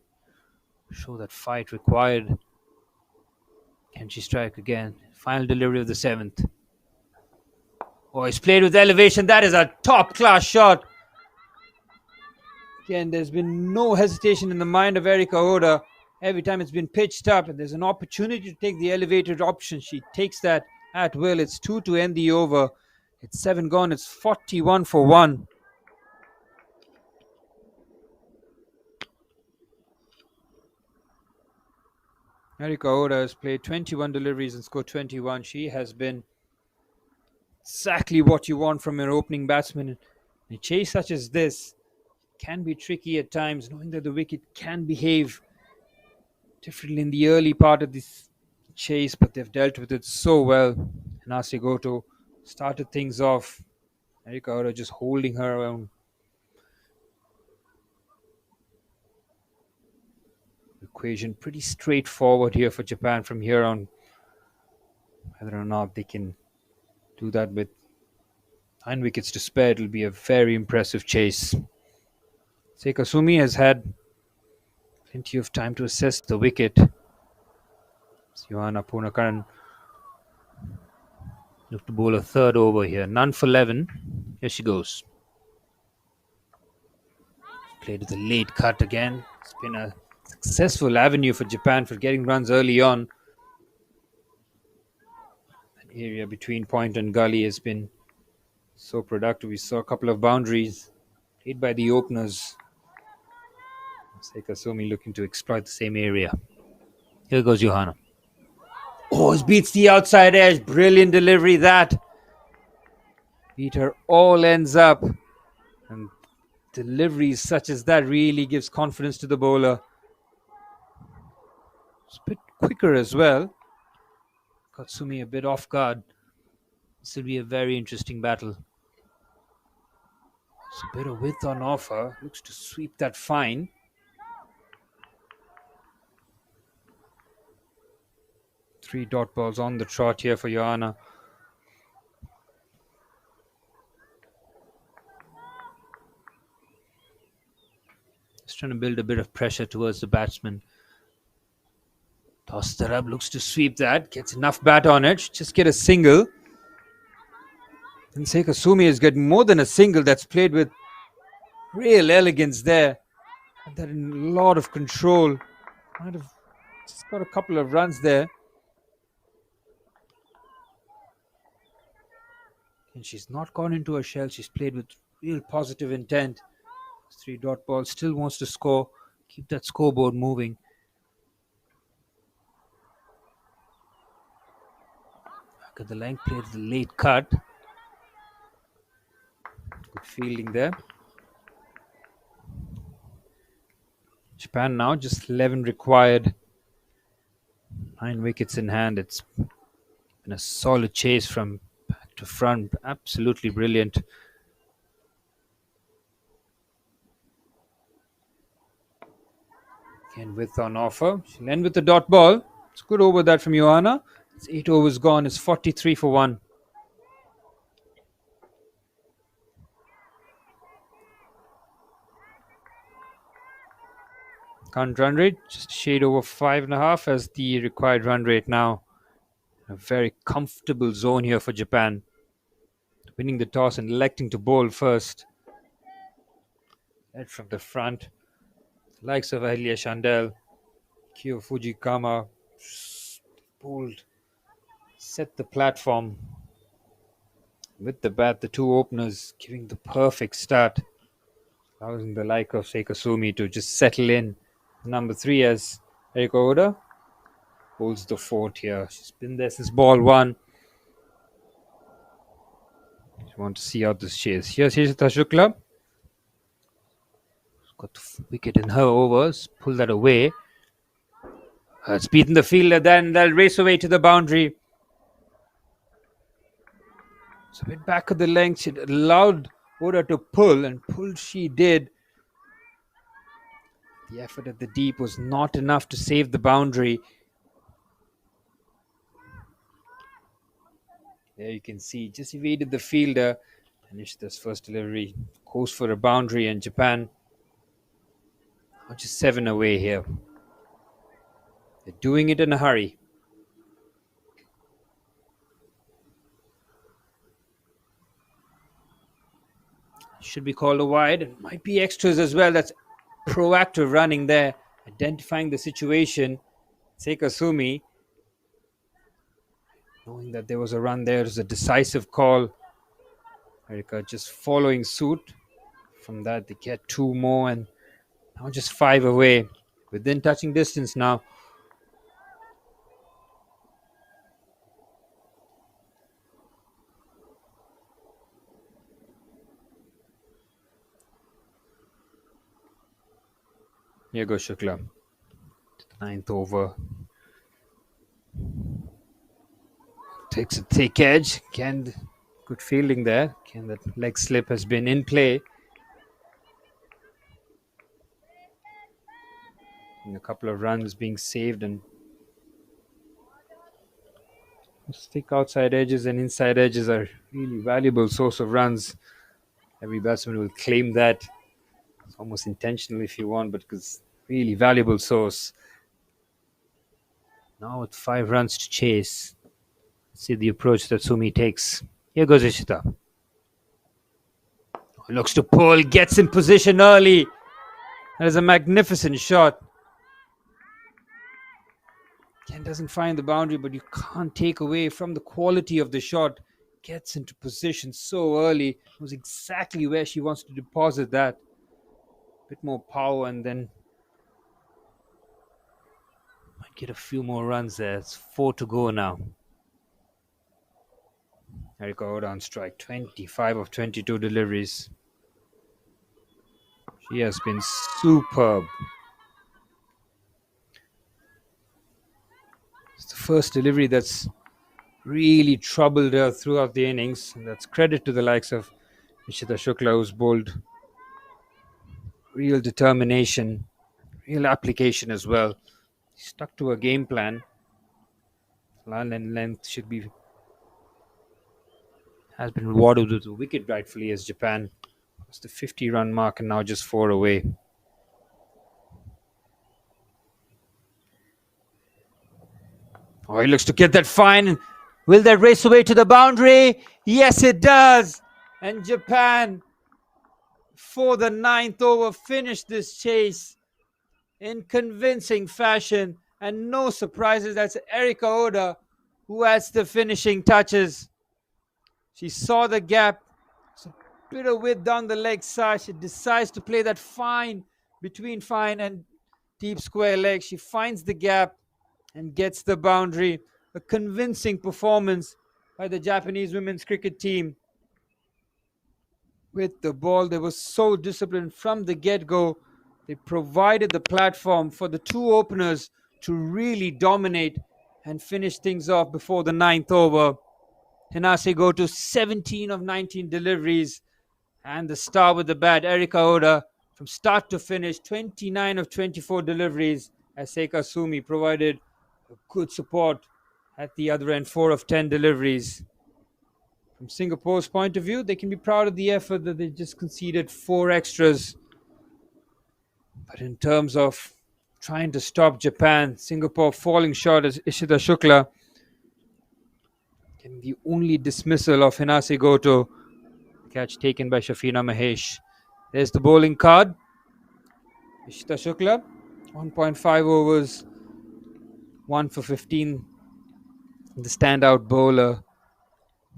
Show that fight required. Can she strike again? Final delivery of the 7th. Oh, he's played with elevation. That is a top-class shot. Again, there's been no hesitation in the mind of Erika Oda. Every time it's been pitched up and there's an opportunity to take the elevated option, she takes that at will. It's 2 to end the over. It's 7 gone. It's 41 for 1. Erika Oda has played 21 deliveries and scored 21. She has been exactly what you want from an opening batsman. A chase such as this can be tricky at times, knowing that the wicket can behave differently in the early part of this chase, but they've dealt with it so well. Nasi Goto started things off. Erika Ora just holding her own. Equation pretty straightforward here for Japan from here on. Whether or not they can do that with 9 wickets to spare, it'll be a very impressive chase. Seikasumi has had plenty of time to assess the wicket. Johanna Punakaran look to bowl a third over here. None for 11. Here she goes. Played with a late cut again. It's been a successful avenue for Japan for getting runs early on. That area between point and gully has been so productive. We saw a couple of boundaries played by the openers. Seikasumi looking to exploit the same area. Here goes Johanna. Oh, it beats the outside edge. Brilliant delivery that. Beat her all ends up. And deliveries such as that really gives confidence to the bowler. It's a bit quicker as well. Katsumi a bit off guard. This will be a very interesting battle. It's a bit of width on offer. Looks to sweep that fine. Three dot balls on the trot here for Johanna. Just trying to build a bit of pressure towards the batsman. Toss that up, looks to sweep that. Gets enough bat on it. Just get a single. And Seikasumi has got more than a single. That's played with real elegance there. Had that in a lot of control. Might have just got a couple of runs there. And she's not gone into her shell. She's played with real positive intent. Three dot ball, still wants to score. Keep that scoreboard moving. Back at the length, played the late cut. Good fielding there. Japan now just 11 required. 9 wickets in hand. It's been a solid chase from back to front. Absolutely brilliant. Again, width on offer. She'll end with the dot ball. It's good over that from Johanna. It's 8 overs gone. It's 43 for 1. Current run rate just a shade over 5.5 as the required run rate now. A very comfortable zone here for Japan. Winning the toss and electing to bowl first. Led from the front. The likes of Ahilya Chandel, Kyo Fujikama bowled, set the platform. With the bat, the two openers giving the perfect start. Allowing the like of Seikasumi to just settle in. Number 3 as Erika Oda holds the fort here. She's been there since ball 1. Just want to see out this chase. Here's Hishita Shukla. Got the wicket in her overs. Pull that away. It's beaten the fielder. Then they'll race away to the boundary. So a bit back of the length. She allowed Oda to pull, and pull she did. The effort at the deep was not enough to save the boundary. There you can see, just evaded the fielder. Finished this first delivery. Goes for a boundary, and Japan are just 7 away here. They're doing it in a hurry. Should be called a wide. It might be extras as well. That's proactive running there, identifying the situation. Seikasumi, knowing that there was a run there, it was a decisive call. Erika just following suit. From that, they get 2 more, and now just 5 away. Within touching distance now. Here goes Shukla. To the 9th over. Takes a thick edge. Can Good fielding there. Again, that leg slip has been in play. And a couple of runs being saved, and thick outside edges and inside edges are really valuable source of runs. Every batsman will claim that. It's almost intentional if you want, but because really valuable source. Now with 5 runs to chase. Let's see the approach that Sumi takes. Here goes Ishita. Looks to pull, gets in position early. That is a magnificent shot. Ken doesn't find the boundary, but you can't take away from the quality of the shot. Gets into position so early. Knows exactly where she wants to deposit that. Bit more power, and then might get a few more runs there. It's 4 to go now. Erika Oda on strike. 25 of 22 deliveries. She has been superb. It's the first delivery that's really troubled her throughout the innings, and that's credit to the likes of Ishita Shukla, who's bowled real determination, real application as well. Stuck to a game plan. Line and length has been rewarded with a wicket rightfully, as Japan was the 50-run mark and now just 4 away. Oh, he looks to get that fine. Will that race away to the boundary? Yes, it does. And Japan, for the 9th over, finished this chase in convincing fashion. And no surprises, that's Erika Oda who adds the finishing touches. She saw the gap. It's a bit of width down the leg side. She decides to play that fine between fine and deep square leg. She finds the gap and gets the boundary. A convincing performance by the Japanese women's cricket team. With the ball, they were so disciplined from the get-go. They provided the platform for the two openers to really dominate and finish things off before the 9th over. Hinase go to 17 of 19 deliveries, and the star with the bat, Erika Oda, from start to finish, 29 of 24 deliveries, as Seika Sumi provided good support at the other end, 4 of 10 deliveries. From Singapore's point of view, they can be proud of the effort that they just conceded 4 extras. But in terms of trying to stop Japan, Singapore falling short as Ishita Shukla, getting the only dismissal of Hinase Goto. Catch taken by Shafina Mahesh. There's the bowling card. Ishita Shukla, 1.5 overs, 1 for 15. The standout bowler,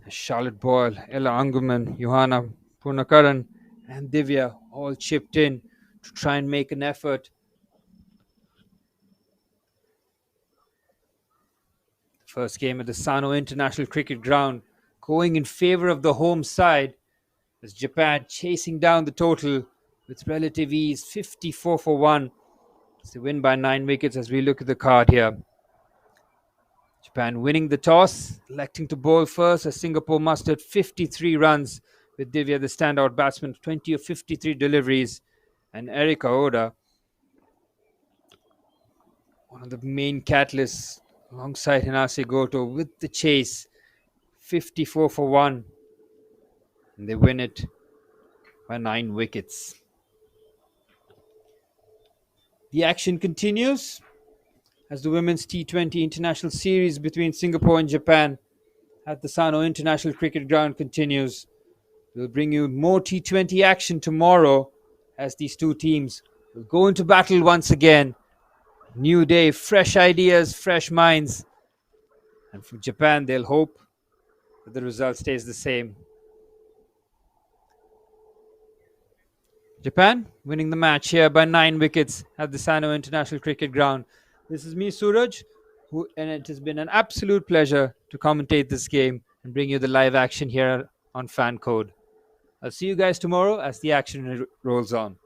Charlotte Boyle, Ella Anguman, Johanna Purnakaran, and Divya all chipped in to try and make an effort. First game at the Sano International Cricket Ground, going in favour of the home side, as Japan chasing down the total with relative ease, 54 for 1. It's the win by 9 wickets as we look at the card here. Japan winning the toss, electing to bowl first as Singapore mustered 53 runs with Divya, the standout batsman, 20 of 53 deliveries, and Erika Oda, one of the main catalysts alongside Hinase Goto with the chase, 54 for 1. And they win it by 9 wickets. The action continues as the Women's T20 International Series between Singapore and Japan at the Sano International Cricket Ground continues. We'll bring you more T20 action tomorrow as these two teams will go into battle once again. New day, fresh ideas, fresh minds. And for Japan, they'll hope that the result stays the same. Japan winning the match here by 9 wickets at the Sano International Cricket Ground. This is me, Suraj, and it has been an absolute pleasure to commentate this game and bring you the live action here on Fan Code. I'll see you guys tomorrow as the action rolls on.